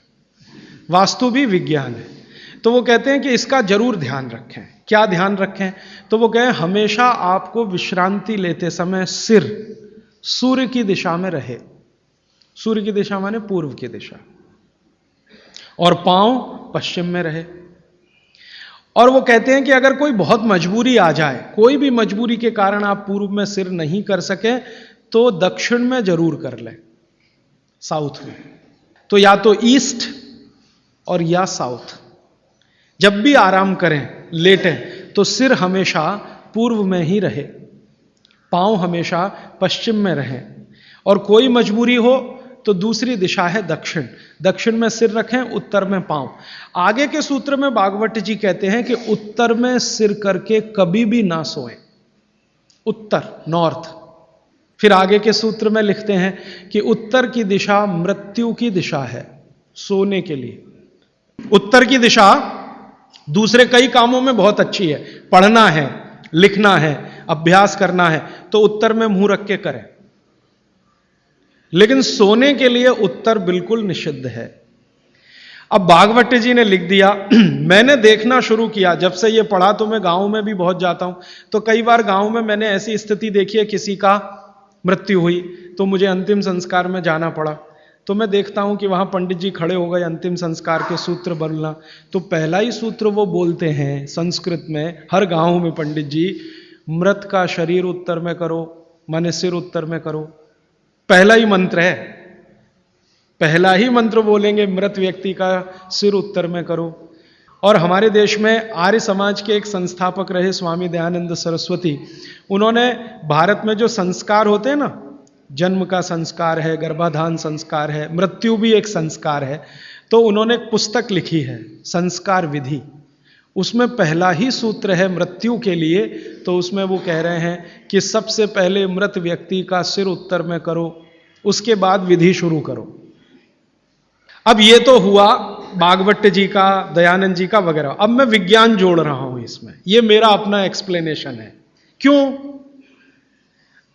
वास्तु भी विज्ञान है। तो वो कहते हैं कि इसका जरूर ध्यान रखें। क्या ध्यान रखें? तो वो कहें हमेशा आपको विश्रांति लेते समय सिर सूर्य की दिशा में रहे, सूर्य की दिशा माने पूर्व की दिशा, और पांव पश्चिम में रहे। और वो कहते हैं कि अगर कोई बहुत मजबूरी आ जाए, कोई भी मजबूरी के कारण आप पूर्व में सिर नहीं कर सके, तो दक्षिण में जरूर कर लें, साउथ में। तो या तो ईस्ट और या साउथ। जब भी आराम करें, लेटें, तो सिर हमेशा पूर्व में ही रहे, पांव हमेशा पश्चिम में रहे। और कोई मजबूरी हो तो दूसरी दिशा है दक्षिण, दक्षिण में सिर रखें, उत्तर में पांव। आगे के सूत्र में भागवत जी कहते हैं कि उत्तर में सिर करके कभी भी ना सोएं, उत्तर, नॉर्थ। फिर आगे के सूत्र में लिखते हैं कि उत्तर की दिशा मृत्यु की दिशा है, सोने के लिए। उत्तर की दिशा दूसरे कई कामों में बहुत अच्छी है, पढ़ना है, लिखना है, अभ्यास करना है, तो उत्तर में मुंह रख के करें। लेकिन सोने के लिए उत्तर बिल्कुल निषिद्ध है। अब भागवत जी ने लिख दिया, मैंने देखना शुरू किया, जब से ये पढ़ा तो मैं गांव में भी बहुत जाता हूं, तो कई बार गांव में मैंने ऐसी स्थिति देखी है, किसी का मृत्यु हुई तो मुझे अंतिम संस्कार में जाना पड़ा, तो मैं देखता हूं कि वहां पंडित जी खड़े हो गए अंतिम संस्कार के सूत्र बोलना। तो पहला ही सूत्र वो बोलते हैं संस्कृत में, हर गांव में पंडित जी, मृत का शरीर उत्तर में करो, माने सिर उत्तर में करो। पहला ही मंत्र है, पहला ही मंत्र बोलेंगे, मृत व्यक्ति का सिर उत्तर में करो। और हमारे देश में आर्य समाज के एक संस्थापक रहे स्वामी दयानंद सरस्वती, उन्होंने भारत में जो संस्कार होते हैं ना, जन्म का संस्कार है, गर्भाधान संस्कार है, मृत्यु भी एक संस्कार है, तो उन्होंने एक पुस्तक लिखी है संस्कार विधि। उसमें पहला ही सूत्र है मृत्यु के लिए, तो उसमें वो कह रहे हैं कि सबसे पहले मृत व्यक्ति का सिर उत्तर में करो, उसके बाद विधि शुरू करो। अब ये तो हुआ भागवत जी का, दयानंद जी का वगैरह। अब मैं विज्ञान जोड़ रहा हूं इसमें, ये मेरा अपना एक्सप्लेनेशन है। क्यों?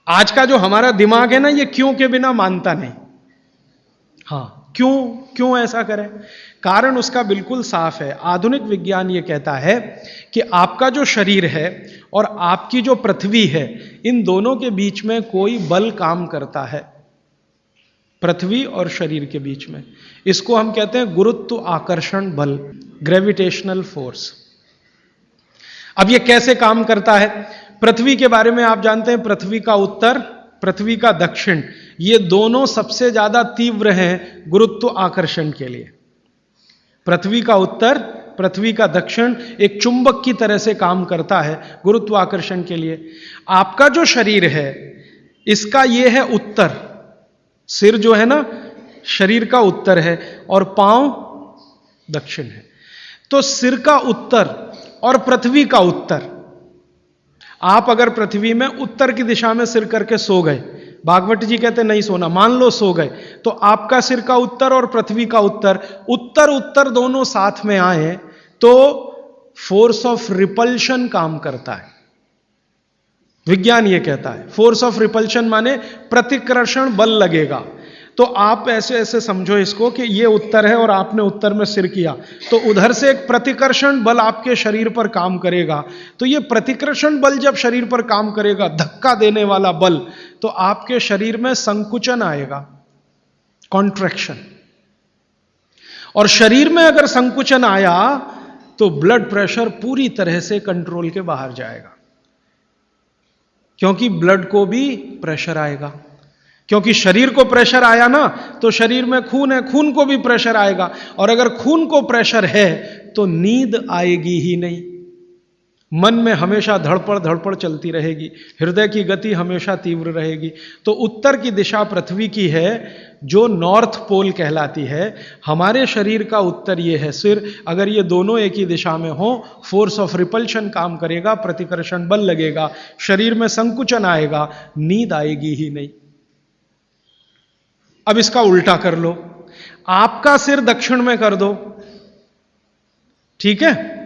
आज का जो हमारा दिमाग है ना, ये क्यों के बिना मानता नहीं। हाँ, क्यों ऐसा करें? कारण उसका बिल्कुल साफ है। आधुनिक विज्ञान ये कहता है कि आपका जो शरीर है और आपकी जो पृथ्वी है, इन दोनों के बीच में कोई बल काम करता है, पृथ्वी और शरीर के बीच में। इसको हम कहते हैं गुरुत्व आकर्षण बल, ग्रेविटेशनल फोर्स। अब ये कैसे काम करता है? पृथ्वी के बारे में आप जानते हैं, पृथ्वी का उत्तर, पृथ्वी का दक्षिण, ये दोनों सबसे ज्यादा तीव्र हैं गुरुत्व आकर्षण के लिए। पृथ्वी का उत्तर, पृथ्वी का दक्षिण एक चुंबक की तरह से काम करता है गुरुत्वाकर्षण के लिए। आपका जो शरीर है, इसका ये है उत्तर, सिर जो है ना शरीर का उत्तर है और पांव दक्षिण है। तो सिर का उत्तर और पृथ्वी का उत्तर, आप अगर पृथ्वी में उत्तर की दिशा में सिर करके सो गए, भागवत जी कहते नहीं सोना, मान लो सो गए, तो आपका सिर का उत्तर और पृथ्वी का उत्तर, उत्तर उत्तर दोनों साथ में आए तो फोर्स ऑफ रिपल्शन काम करता है। विज्ञान ये कहता है फोर्स ऑफ रिपल्शन माने प्रतिकर्षण बल लगेगा। तो आप ऐसे ऐसे समझो इसको कि ये उत्तर है और आपने उत्तर में सिर किया, तो उधर से एक प्रतिकर्षण बल आपके शरीर पर काम करेगा। तो ये प्रतिकर्षण बल जब शरीर पर काम करेगा, धक्का देने वाला बल, तो आपके शरीर में संकुचन आएगा, कॉन्ट्रैक्शन। और शरीर में अगर संकुचन आया तो ब्लड प्रेशर पूरी तरह से कंट्रोल के बाहर जाएगा, क्योंकि ब्लड को भी प्रेशर आएगा। क्योंकि शरीर को प्रेशर आया ना, तो शरीर में खून है, खून को भी प्रेशर आएगा, और अगर खून को प्रेशर है तो नींद आएगी ही नहीं। मन में हमेशा धड़पड़ चलती रहेगी, हृदय की गति हमेशा तीव्र रहेगी। तो उत्तर की दिशा पृथ्वी की है, जो नॉर्थ पोल कहलाती है। हमारे शरीर का उत्तर ये है सिर। अगर ये दोनों एक ही दिशा में हो, फोर्स ऑफ रिपल्शन काम करेगा, प्रतिकर्षण बल लगेगा, शरीर में संकुचन आएगा, नींद आएगी ही नहीं। अब इसका उल्टा कर लो, आपका सिर दक्षिण में कर दो, ठीक है?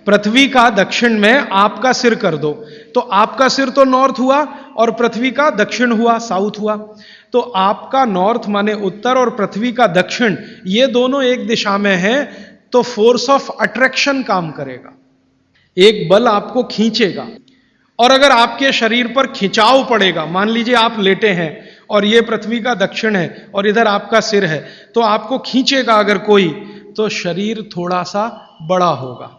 पृथ्वी का दक्षिण में आपका सिर कर दो, तो आपका सिर तो नॉर्थ हुआ और पृथ्वी का दक्षिण हुआ, साउथ हुआ। तो आपका नॉर्थ माने उत्तर और पृथ्वी का दक्षिण, ये दोनों एक दिशा में है, तो फोर्स ऑफ अट्रैक्शन काम करेगा, एक बल आपको खींचेगा। और अगर आपके शरीर पर खिंचाव पड़ेगा, मान लीजिए आप लेटे हैं और ये पृथ्वी का दक्षिण है और इधर आपका सिर है, तो आपको खींचेगा अगर कोई तो शरीर थोड़ा सा बड़ा होगा।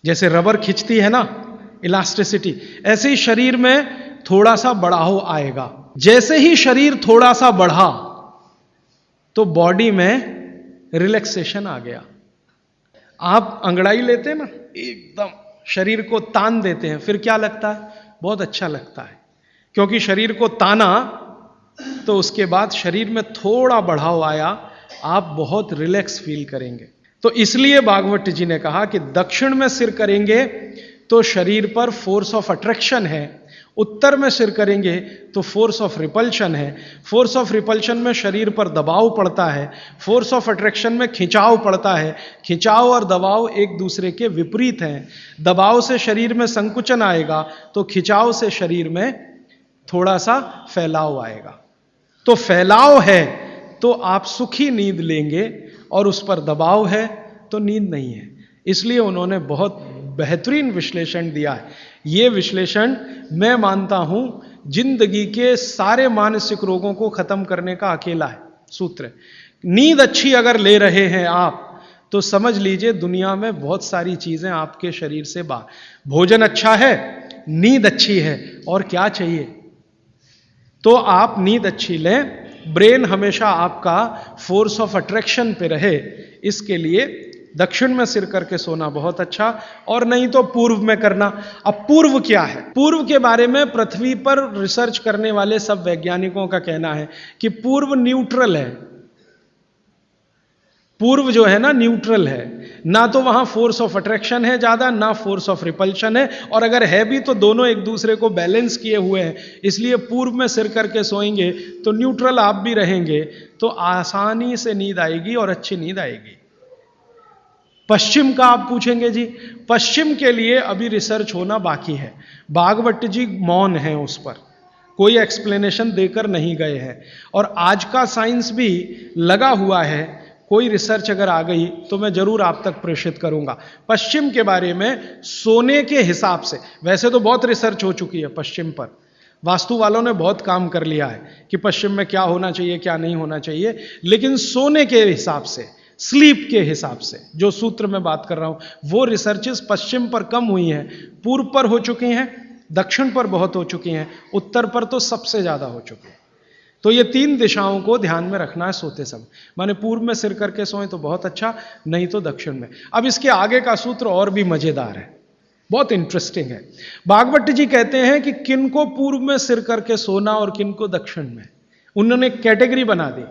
जैसे रबर खींचती है ना, इलास्टिसिटी, ऐसे ही शरीर में थोड़ा सा बढ़ाव आएगा। जैसे ही शरीर थोड़ा सा बढ़ा तो बॉडी में रिलैक्सेशन आ गया। आप अंगड़ाई लेते हैं ना, एकदम शरीर को तान देते हैं, फिर क्या लगता है? बहुत अच्छा लगता है, क्योंकि शरीर को ताना तो उसके बाद शरीर में थोड़ा बढ़ाव आया, आप बहुत रिलैक्स फील करेंगे। तो इसलिए भागवत जी ने कहा कि दक्षिण में सिर करेंगे तो शरीर पर फोर्स ऑफ अट्रैक्शन है, उत्तर में सिर करेंगे तो फोर्स ऑफ रिपल्शन है। फोर्स ऑफ रिपल्शन में शरीर पर दबाव पड़ता है, फोर्स ऑफ अट्रैक्शन में खिंचाव पड़ता है। खिंचाव और दबाव एक दूसरे के विपरीत हैं। दबाव से शरीर में संकुचन आएगा तो खिंचाव से शरीर में थोड़ा सा फैलाव आएगा। तो फैलाव है तो आप सुखी नींद लेंगे और उस पर दबाव है तो नींद नहीं है। इसलिए उन्होंने बहुत बेहतरीन विश्लेषण दिया है। यह विश्लेषण मैं मानता हूं जिंदगी के सारे मानसिक रोगों को खत्म करने का अकेला है सूत्र। नींद अच्छी अगर ले रहे हैं आप तो समझ लीजिए दुनिया में बहुत सारी चीजें आपके शरीर से बाहर। भोजन अच्छा है, नींद अच्छी है, और क्या चाहिए? तो आप नींद अच्छी लें, ब्रेन हमेशा आपका फोर्स ऑफ अट्रैक्शन पे रहे, इसके लिए दक्षिण में सिर करके सोना बहुत अच्छा, और नहीं तो पूर्व में करना। अब पूर्व क्या है? पूर्व के बारे में पृथ्वी पर रिसर्च करने वाले सब वैज्ञानिकों का कहना है कि पूर्व न्यूट्रल है। पूर्व जो है ना न्यूट्रल है, ना तो वहां फोर्स ऑफ अट्रैक्शन है ज्यादा, ना फोर्स ऑफ रिपल्शन है, और अगर है भी तो दोनों एक दूसरे को बैलेंस किए हुए हैं। इसलिए पूर्व में सिर करके सोएंगे तो न्यूट्रल आप भी रहेंगे, तो आसानी से नींद आएगी और अच्छी नींद आएगी। पश्चिम का आप पूछेंगे जी, पश्चिम के लिए अभी रिसर्च होना बाकी है। भागवत जी मौन है, उस पर कोई एक्सप्लेनेशन देकर नहीं गए हैं, और आज का साइंस भी लगा हुआ है। कोई रिसर्च अगर आ गई तो मैं जरूर आप तक प्रेषित करूंगा। पश्चिम के बारे में सोने के हिसाब से वैसे तो बहुत रिसर्च हो चुकी है पश्चिम पर, वास्तु वालों ने बहुत काम कर लिया है कि पश्चिम में क्या होना चाहिए क्या नहीं होना चाहिए, लेकिन सोने के हिसाब से, स्लीप के हिसाब से जो सूत्र में बात कर रहा हूं, वो रिसर्चेस पश्चिम पर कम हुई हैं, पूर्व पर हो चुकी हैं, दक्षिण पर बहुत हो चुकी हैं, उत्तर पर तो सबसे ज्यादा हो चुकी हैं। तो ये तीन दिशाओं को ध्यान में रखना है सोते समय। माने पूर्व में सिर करके सोएं तो बहुत अच्छा, नहीं तो दक्षिण में। अब इसके आगे का सूत्र और भी मजेदार है, बहुत इंटरेस्टिंग है। भागवत जी कहते हैं कि किन को पूर्व में सिर करके सोना और किन को दक्षिण में। उन्होंने कैटेगरी बना दी।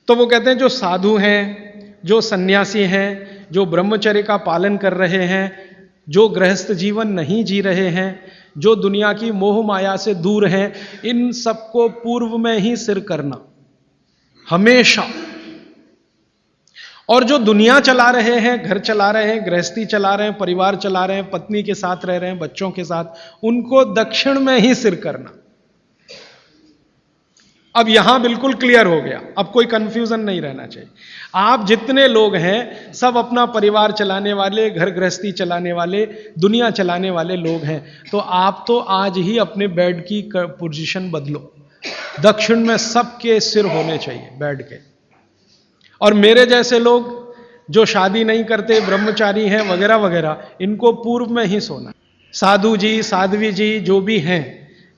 तो वो कहते हैं जो साधु हैं, जो सन्यासी हैं, जो ब्रह्मचर्य का पालन कर रहे हैं, जो गृहस्थ जीवन नहीं जी रहे हैं, जो दुनिया की मोह माया से दूर हैं, इन सबको पूर्व में ही सिर करना हमेशा। और जो दुनिया चला रहे हैं, घर चला रहे हैं, गृहस्थी चला रहे हैं, परिवार चला रहे हैं, पत्नी के साथ रह रहे हैं, बच्चों के साथ, उनको दक्षिण में ही सिर करना। अब यहां बिल्कुल क्लियर हो गया, अब कोई कंफ्यूजन नहीं रहना चाहिए। आप जितने लोग हैं सब अपना परिवार चलाने वाले, घर गृहस्थी चलाने वाले, दुनिया चलाने वाले लोग हैं, तो आप तो आज ही अपने बेड की पोजीशन बदलो। दक्षिण में सबके सिर होने चाहिए बेड के। और मेरे जैसे लोग जो शादी नहीं करते, ब्रह्मचारी हैं वगैरह वगैरह, इनको पूर्व में ही सोना। साधु जी, साध्वी जी जो भी हैं,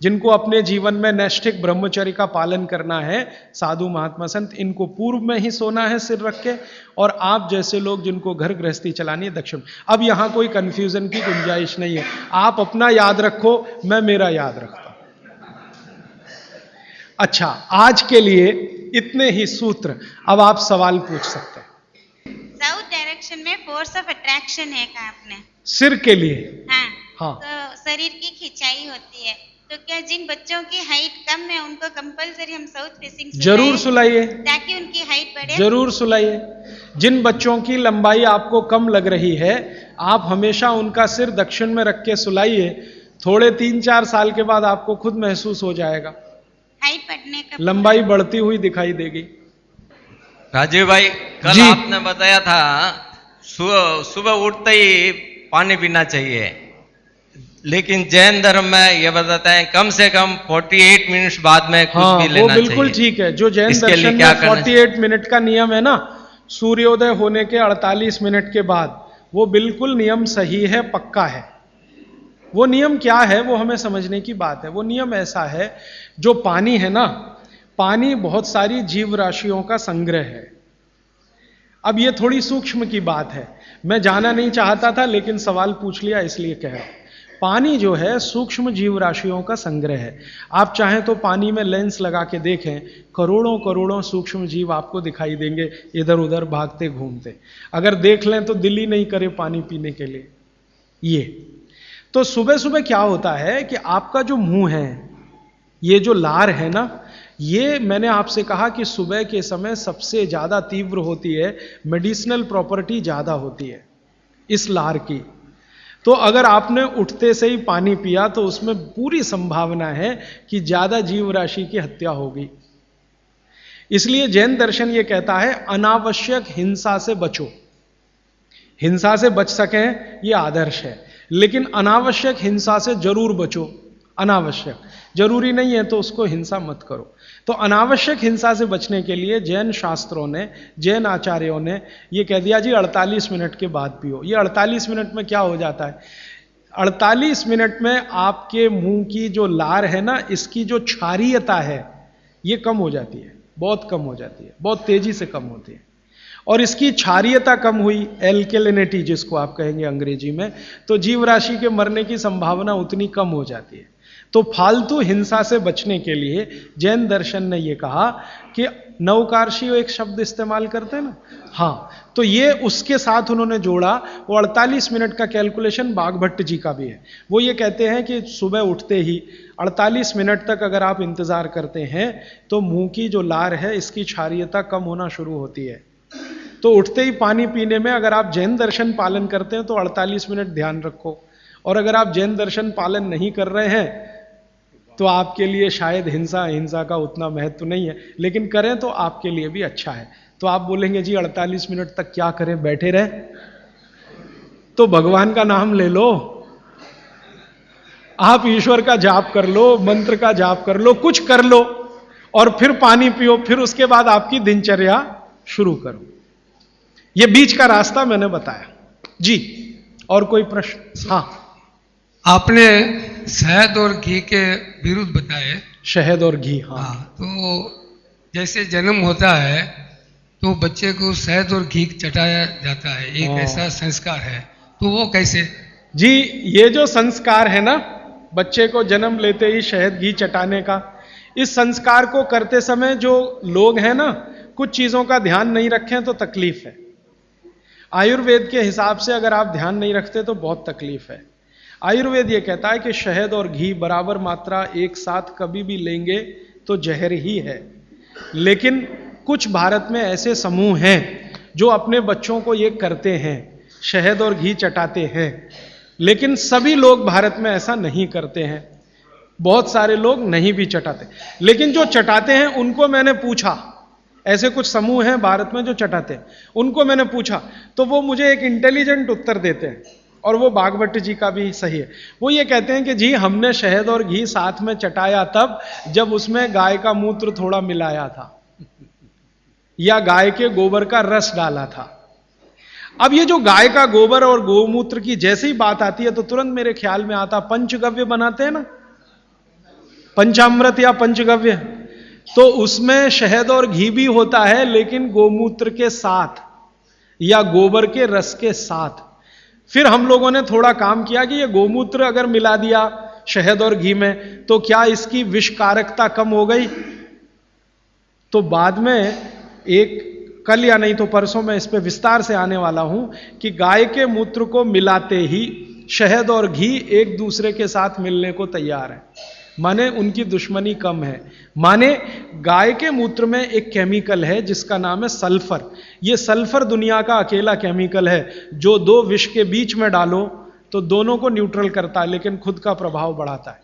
जिनको अपने जीवन में नैष्ठिक ब्रह्मचर्य का पालन करना है, साधु महात्मा संत, इनको पूर्व में ही सोना है सिर रख के। और आप जैसे लोग जिनको घर गृहस्थी चलानी है, दक्षिण। अब यहां कोई कंफ्यूजन की गुंजाइश नहीं है। आप अपना याद रखो, मैं मेरा याद रखता हूं। अच्छा, आज के लिए इतने ही सूत्र। अब आप सवाल पूछ सकते हैं। साउथ डायरेक्शन में फोर्स ऑफ अट्रैक्शन है कहा आपने? सिर के लिए? हाँ। तो शरीर की खिंचाई होती है, तो क्या जिन बच्चों की हाइट कम है उनको कंपलसरी हम साउथ फेसिंग जरूर सुलाइए, ताकि उनकी हाइट बढ़े? जरूर सुलाइए। जिन बच्चों की लंबाई आपको कम लग रही है, आप हमेशा उनका सिर दक्षिण में रख के सुलाइए। थोड़े 3-4 साल के बाद आपको खुद महसूस हो जाएगा, हाइट बढ़ने का, लंबाई बढ़ती हुई दिखाई देगी। राजीव भाई, कल आपने बताया था सुबह उठते ही पानी पीना चाहिए, लेकिन जैन धर्म में ये बताते हैं कम से कम 48 मिनट्स बाद में कुछ हाँ, भी वो लेना बिल्कुल चाहिए। ठीक है। जो जैन इसके लिए दर्शन क्या में करना 48 मिनट का नियम है ना, सूर्योदय होने के 48 मिनट के बाद, वो बिल्कुल नियम सही है, पक्का है। वो नियम क्या है वो हमें समझने की बात है। वो नियम ऐसा है, जो पानी है ना, पानी बहुत सारी जीव राशियों का संग्रह है। अब ये थोड़ी सूक्ष्म की बात है, मैं जाना नहीं चाहता था लेकिन सवाल पूछ लिया इसलिए कह रहा हूं। पानी जो है सूक्ष्म जीव राशियों का संग्रह है। आप चाहें तो पानी में लेंस लगा के देखें, करोड़ों करोड़ों सूक्ष्म जीव आपको दिखाई देंगे इधर उधर भागते घूमते। अगर देख लें तो दिल ही नहीं करे पानी पीने के लिए। ये तो सुबह सुबह क्या होता है कि आपका जो मुंह है, ये जो लार है ना, ये मैंने आपसे कहा कि सुबह के समय सबसे ज्यादा तीव्र होती है, मेडिसिनल प्रॉपर्टी ज्यादा होती है इस लार की। तो अगर आपने उठते से ही पानी पिया तो उसमें पूरी संभावना है कि ज्यादा जीव राशि की हत्या होगी। इसलिए जैन दर्शन ये कहता है अनावश्यक हिंसा से बचो। हिंसा से बच सकें ये आदर्श है, लेकिन अनावश्यक हिंसा से जरूर बचो। अनावश्यक, जरूरी नहीं है तो उसको हिंसा मत करो। तो अनावश्यक हिंसा से बचने के लिए जैन शास्त्रों ने, जैन आचार्यों ने ये कह दिया जी 48 मिनट के बाद पियो। ये 48 मिनट में क्या हो जाता है, 48 मिनट में आपके मुंह की जो लार है ना, इसकी जो क्षारीयता है ये कम हो जाती है, बहुत कम हो जाती है, बहुत तेजी से कम होती है। और इसकी क्षारीयता कम हुई, एल्केलिनिटी जिसको आप कहेंगे अंग्रेजी में, तो जीव राशि के मरने की संभावना उतनी कम हो जाती है। तो फालतू हिंसा से बचने के लिए जैन दर्शन ने यह कहा कि नवकार्षी एक शब्द इस्तेमाल करते हैं ना, हाँ, तो ये उसके साथ उन्होंने जोड़ा। वो 48 मिनट का कैलकुलेशन बागभट्ट जी का भी है। वो ये कहते हैं कि सुबह उठते ही 48 मिनट तक अगर आप इंतजार करते हैं तो मुंह की जो लार है इसकी क्षारीयता कम होना शुरू होती है। तो उठते ही पानी पीने में अगर आप जैन दर्शन पालन करते हैं तो 48 मिनट ध्यान रखो। और अगर आप जैन दर्शन पालन नहीं कर रहे हैं तो आपके लिए शायद हिंसा का उतना महत्व नहीं है, लेकिन करें तो आपके लिए भी अच्छा है। तो आप बोलेंगे जी 48 मिनट तक क्या करें, बैठे रहे? तो भगवान का नाम ले लो, आप ईश्वर का जाप कर लो, मंत्र का जाप कर लो, कुछ कर लो और फिर पानी पियो, फिर उसके बाद आपकी दिनचर्या शुरू करो। ये बीच का रास्ता मैंने बताया जी। और कोई प्रश्न? हाँ, आपने शहद और घी के विरुद्ध बताए। शहद और घी, हाँ। तो जैसे जन्म होता है तो बच्चे को शहद और घी चटाया जाता है, एक ऐसा संस्कार है, तो वो कैसे? जी, ये जो संस्कार है ना, बच्चे को जन्म लेते ही शहद घी चटाने का, इस संस्कार को करते समय जो लोग हैं ना, कुछ चीजों का ध्यान नहीं रखें तो तकलीफ है। आयुर्वेद के हिसाब से अगर आप ध्यान नहीं रखते तो बहुत तकलीफ है। आयुर्वेद ये कहता है कि शहद और घी बराबर मात्रा एक साथ कभी भी लेंगे तो जहर ही है। लेकिन कुछ भारत में ऐसे समूह हैं जो अपने बच्चों को ये करते हैं, शहद और घी चटाते हैं, लेकिन सभी लोग भारत में ऐसा नहीं करते हैं। बहुत सारे लोग नहीं भी चटाते, लेकिन जो चटाते हैं उनको मैंने पूछा, ऐसे कुछ समूह हैं भारत में जो चटाते हैं, उनको मैंने पूछा तो वो मुझे एक इंटेलिजेंट उत्तर देते हैं, और वो बागभट्ट जी का भी सही है। वो ये कहते हैं कि जी हमने शहद और घी साथ में चटाया तब जब उसमें गाय का मूत्र थोड़ा मिलाया था या गाय के गोबर का रस डाला था। अब ये जो गाय का गोबर और गोमूत्र की जैसे ही बात आती है तो तुरंत मेरे ख्याल में आता, पंचगव्य बनाते हैं ना, पंचामृत या पंचगव्य, तो उसमें शहद और घी भी होता है, लेकिन गोमूत्र के साथ या गोबर के रस के साथ। फिर हम लोगों ने थोड़ा काम किया कि ये गोमूत्र अगर मिला दिया शहद और घी में तो क्या इसकी विषकारकता कम हो गई? तो बाद में कल या नहीं तो परसों में इस पे विस्तार से आने वाला हूं कि गाय के मूत्र को मिलाते ही शहद और घी एक दूसरे के साथ मिलने को तैयार है, माने उनकी दुश्मनी कम है। माने गाय के मूत्र में एक केमिकल है जिसका नाम है सल्फर। ये सल्फर दुनिया का अकेला केमिकल है जो दो विष के बीच में डालो तो दोनों को न्यूट्रल करता है, लेकिन खुद का प्रभाव बढ़ाता है।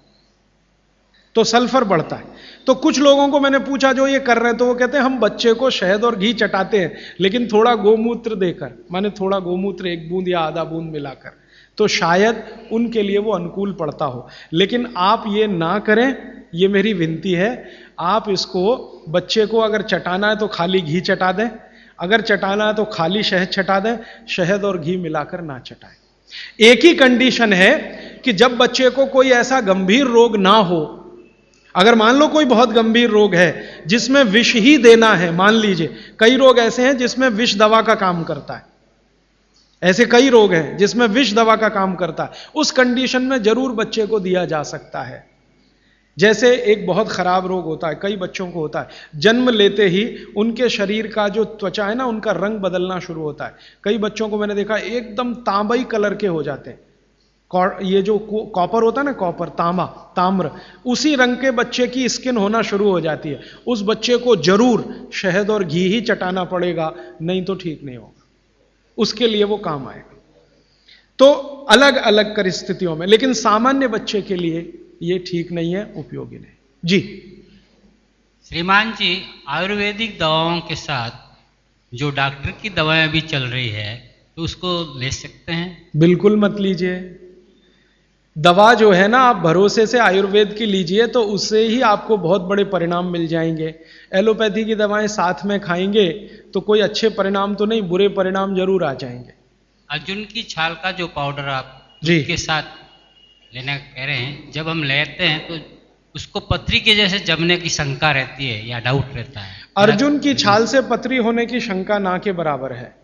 तो सल्फर बढ़ता है। तो कुछ लोगों को मैंने पूछा जो ये कर रहे हैं, तो वो कहते हैं हम बच्चे को शहद और घी चटाते हैं, लेकिन थोड़ा गोमूत्र देकर, माने थोड़ा गोमूत्र 1 बूंद या आधा बूंद मिलाकर, तो शायद उनके लिए वो अनुकूल पड़ता हो। लेकिन आप ये ना करें, ये मेरी विनती है। आप इसको, बच्चे को अगर चटाना है तो खाली घी चटा दें, अगर चटाना है तो खाली शहद चटा दें, शहद और घी मिलाकर ना चटाएं। एक ही कंडीशन है कि जब बच्चे को कोई ऐसा गंभीर रोग ना हो, अगर मान लो कोई बहुत गंभीर रोग है जिसमें विष ही देना है, मान लीजिए कई रोग ऐसे हैं जिसमें विष दवा का काम करता है, ऐसे कई रोग हैं जिसमें विष दवा का काम करता है, उस कंडीशन में जरूर बच्चे को दिया जा सकता है। जैसे एक बहुत खराब रोग होता है, कई बच्चों को होता है, जन्म लेते ही उनके शरीर का जो त्वचा है ना, उनका रंग बदलना शुरू होता है। कई बच्चों को मैंने देखा एकदम तांबई कलर के हो जाते हैं, ये जो कॉपर होता है ना, कॉपर, तांबा, ताम्र, उसी रंग के बच्चे की स्किन होना शुरू हो जाती है। उस बच्चे को जरूर शहद और घी ही चटाना पड़ेगा, नहीं तो ठीक नहीं होगा, उसके लिए वो काम आएगा। तो अलग अलग परिस्थितियों में, लेकिन सामान्य बच्चे के लिए ये ठीक नहीं है, उपयोगी नहीं। जी श्रीमान जी, आयुर्वेदिक दवाओं के साथ जो डॉक्टर की दवाएं अभी चल रही है, तो उसको ले सकते हैं? बिल्कुल मत लीजिए। दवा जो है ना, आप भरोसे से आयुर्वेद की लीजिए तो उससे ही आपको बहुत बड़े परिणाम मिल जाएंगे। एलोपैथी की दवाएं साथ में खाएंगे तो कोई अच्छे परिणाम तो नहीं, बुरे परिणाम जरूर आ जाएंगे। अर्जुन की छाल का जो पाउडर आप जी के साथ लेना कह रहे हैं, जब हम लेते हैं तो उसको पथरी के जैसे जमने की शंका रहती है या डाउट रहता है? अर्जुन की छाल से पथरी होने की शंका ना के बराबर है।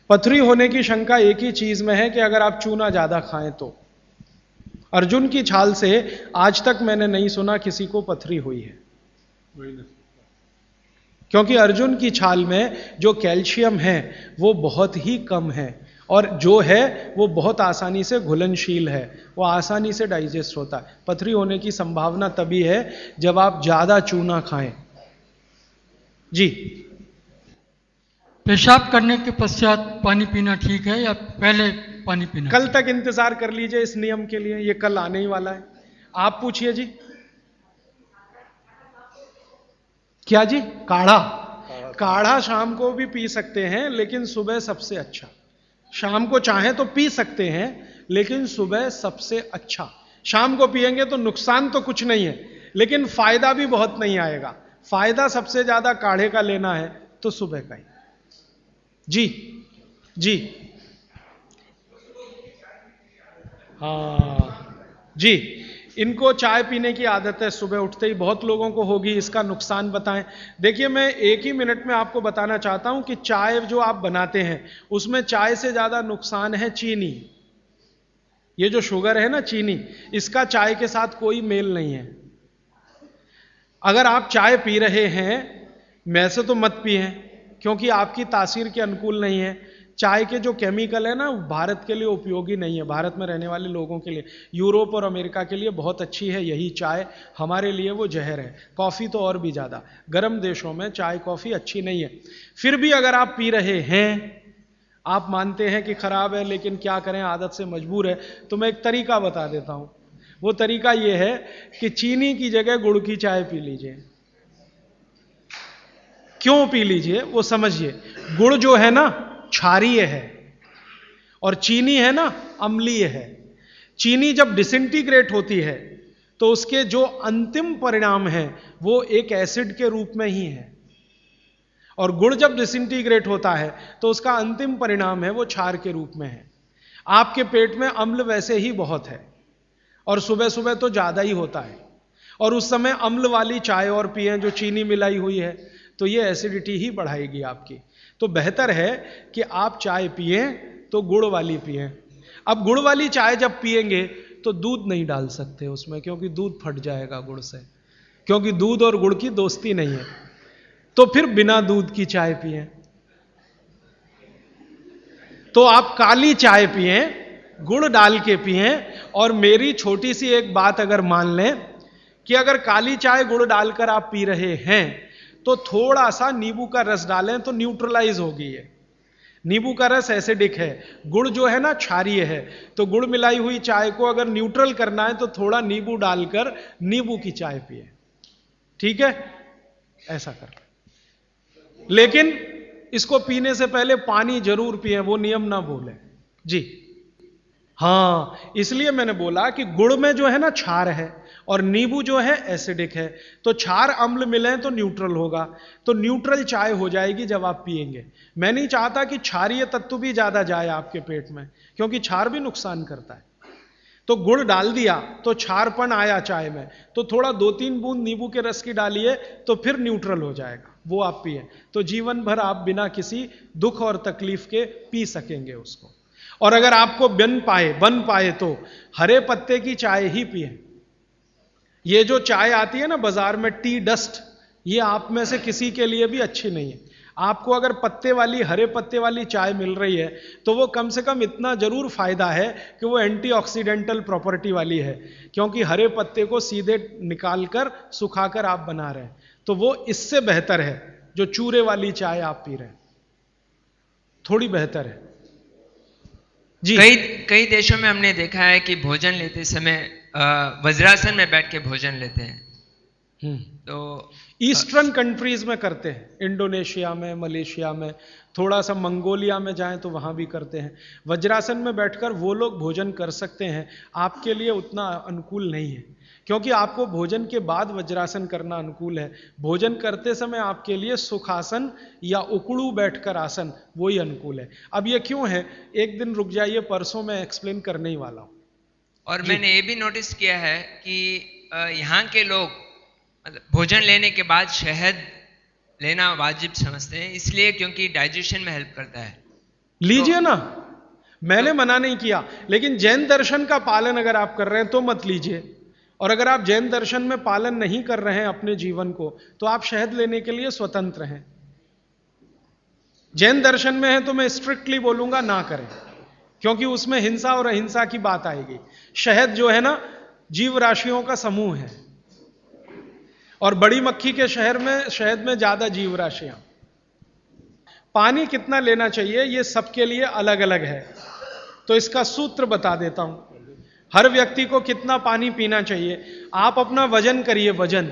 पथरी होने की शंका एक ही चीज में है कि अगर आप चूना ज्यादा खाएं तो। अर्जुन की छाल से आज तक मैंने नहीं सुना किसी को पथरी हुई है, क्योंकि अर्जुन की छाल में जो कैल्शियम है वो बहुत ही कम है, और जो है वो बहुत आसानी से घुलनशील है, वो आसानी से डाइजेस्ट होता है। पथरी होने की संभावना तभी है जब आप ज्यादा चूना खाएं। जी, पेशाब करने के पश्चात पानी पीना ठीक है या पहले पानी पीना? कल तक इंतजार कर लीजिए इस नियम के लिए, ये कल आने ही वाला है। आप पूछिए जी। क्या जी? काढ़ा? काढ़ा शाम को भी पी सकते हैं, लेकिन सुबह सबसे अच्छा। शाम को चाहें तो पी सकते हैं, लेकिन सुबह सबसे अच्छा। शाम को पिएंगे तो नुकसान तो कुछ नहीं है, लेकिन फायदा भी बहुत नहीं आएगा। फायदा सबसे ज्यादा काढ़े का लेना है तो सुबह का ही। जी जी हाँ जी, इनको चाय पीने की आदत है सुबह उठते ही, बहुत लोगों को होगी। इसका नुकसान बताएं। देखिए, मैं एक ही मिनट में आपको बताना चाहता हूं कि चाय जो आप बनाते हैं उसमें चाय से ज्यादा नुकसान है चीनी। ये जो शुगर है ना, चीनी, इसका चाय के साथ कोई मेल नहीं है। अगर आप चाय पी रहे हैं, वैसे तो मत पिए, क्योंकि आपकी तासीर के अनुकूल नहीं है। चाय के जो केमिकल है ना, भारत के लिए उपयोगी नहीं है, भारत में रहने वाले लोगों के लिए। यूरोप और अमेरिका के लिए बहुत अच्छी है यही चाय, हमारे लिए वो जहर है। कॉफी तो और भी ज्यादा, गर्म देशों में चाय कॉफी अच्छी नहीं है। फिर भी अगर आप पी रहे हैं, आप मानते हैं कि खराब है, लेकिन क्या करें, आदत से मजबूर है, तो मैं एक तरीका बता देता हूं। वो तरीका ये है कि चीनी की जगह गुड़ की चाय पी लीजिए। क्यों पी लीजिए वो समझिए। गुड़ जो है ना क्षारीय है, और चीनी है ना अम्लीय है। चीनी जब डिसिंटीग्रेट होती है तो उसके जो अंतिम परिणाम है वो एक एसिड के रूप में ही है, और गुड़ जब डिसिंटीग्रेट होता है तो उसका अंतिम परिणाम है वो क्षार के रूप में है। आपके पेट में अम्ल वैसे ही बहुत है, और सुबह सुबह तो ज्यादा ही होता है, और उस समय अम्ल वाली चाय और पिएं जो चीनी मिलाई हुई है, तो ये एसिडिटी ही बढ़ाएगी आपकी। तो बेहतर है कि आप चाय पिएं तो गुड़ वाली पिएं। अब गुड़ वाली चाय जब पिएंगे तो दूध नहीं डाल सकते उसमें, क्योंकि दूध फट जाएगा गुड़ से, क्योंकि दूध और गुड़ की दोस्ती नहीं है। तो फिर बिना दूध की चाय पिएं। तो आप काली चाय पिएं, गुड़ डाल के पिएं। और मेरी छोटी सी एक बात अगर मान लें कि अगर काली चाय गुड़ डालकर आप पी रहे हैं तो थोड़ा सा नींबू का रस डालें तो न्यूट्रलाइज होगी ये। नींबू का रस एसिडिक है, गुड़ जो है ना क्षारीय है, तो गुड़ मिलाई हुई चाय को अगर न्यूट्रल करना है तो थोड़ा नींबू डालकर नींबू की चाय पिए, ठीक है, ऐसा कर। लेकिन इसको पीने से पहले पानी जरूर पिए, वो नियम ना भूलें जी। हाँ, इसलिए मैंने बोला कि गुड़ में जो है ना क्षार है और नींबू जो है एसिडिक है, तो क्षार अम्ल मिले तो न्यूट्रल होगा, तो न्यूट्रल चाय हो जाएगी जब आप पिएंगे। मैं नहीं चाहता कि क्षारीय तत्व भी ज्यादा जाए आपके पेट में, क्योंकि क्षार भी नुकसान करता है। तो गुड़ डाल दिया तो क्षारपन आया चाय में, तो थोड़ा 2-3 बूंद नींबू के रस की डालिए तो फिर न्यूट्रल हो जाएगा, वो आप पिए, तो जीवन भर आप बिना किसी दुख और तकलीफ के पी सकेंगे उसको। और अगर आपको बन पाए तो हरे पत्ते की चाय ही पिए। ये जो चाय आती है ना बाजार में, टी डस्ट, ये आप में से किसी के लिए भी अच्छी नहीं है। आपको अगर हरे पत्ते वाली चाय मिल रही है तो वो कम से कम इतना जरूर फायदा है कि वो एंटीऑक्सीडेंटल प्रॉपर्टी वाली है, क्योंकि हरे पत्ते को सीधे निकालकर सुखाकर आप बना रहे हैं, तो वो इससे बेहतर है जो चूरे वाली चाय आप पी रहे हैं, थोड़ी बेहतर है जी। कई देशों में हमने देखा है कि भोजन लेते समय वज्रासन में बैठ के भोजन लेते हैं, तो ईस्टर्न कंट्रीज में करते हैं, इंडोनेशिया में, मलेशिया में, थोड़ा सा मंगोलिया में जाएं तो वहां भी करते हैं। वज्रासन में बैठकर वो लोग भोजन कर सकते हैं, आपके लिए उतना अनुकूल नहीं है, क्योंकि आपको भोजन के बाद वज्रासन करना अनुकूल है। भोजन करते समय आपके लिए सुखासन या उकड़ू बैठकर आसन वही अनुकूल है। अब ये क्यों है, एक दिन रुक जाइए, परसों मैं एक्सप्लेन करने ही वाला हूं। और मैंने ये भी नोटिस किया है कि यहाँ के लोग भोजन लेने के बाद शहद लेना वाजिब समझते हैं, इसलिए क्योंकि डाइजेशन में हेल्प करता है। लीजिए ना, मैंने मना नहीं किया, लेकिन जैन दर्शन का पालन अगर आप कर रहे हैं तो मत लीजिए, और अगर आप जैन दर्शन में पालन नहीं कर रहे हैं अपने जीवन को, तो आप शहद लेने के लिए स्वतंत्र हैं। जैन दर्शन में है तो मैं स्ट्रिक्टली बोलूंगा ना करें, क्योंकि उसमें हिंसा और अहिंसा की बात आएगी। शहद जो है ना, जीव राशियों का समूह है, और बड़ी मक्खी के शहद में ज्यादा जीव राशियां। पानी कितना लेना चाहिए ये सबके लिए अलग अलग है, तो इसका सूत्र बता देता हूं। हर व्यक्ति को कितना पानी पीना चाहिए, आप अपना वजन करिए। वजन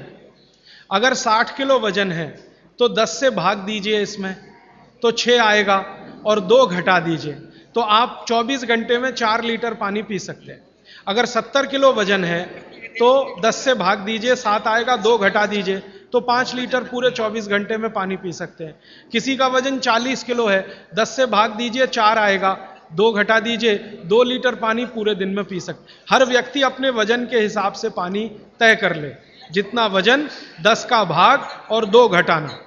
अगर 60 किलो वजन है तो 10 से भाग दीजिए इसमें, तो 6 आएगा, और 2 घटा दीजिए, तो आप 24 घंटे में 4 लीटर पानी पी सकते हैं। अगर 70 किलो वजन है तो 10 से भाग दीजिए, 7 आएगा, 2 घटा दीजिए, तो 5 लीटर पूरे 24 घंटे में पानी पी सकते हैं। किसी का वजन 40 किलो है, 10 से भाग दीजिए, 4 आएगा, 2 घटा दीजिए, 2 लीटर पानी पूरे दिन में पी सकते। हर व्यक्ति अपने वजन के हिसाब से पानी तय कर ले, जितना वजन 10 का भाग और 2 घटाना।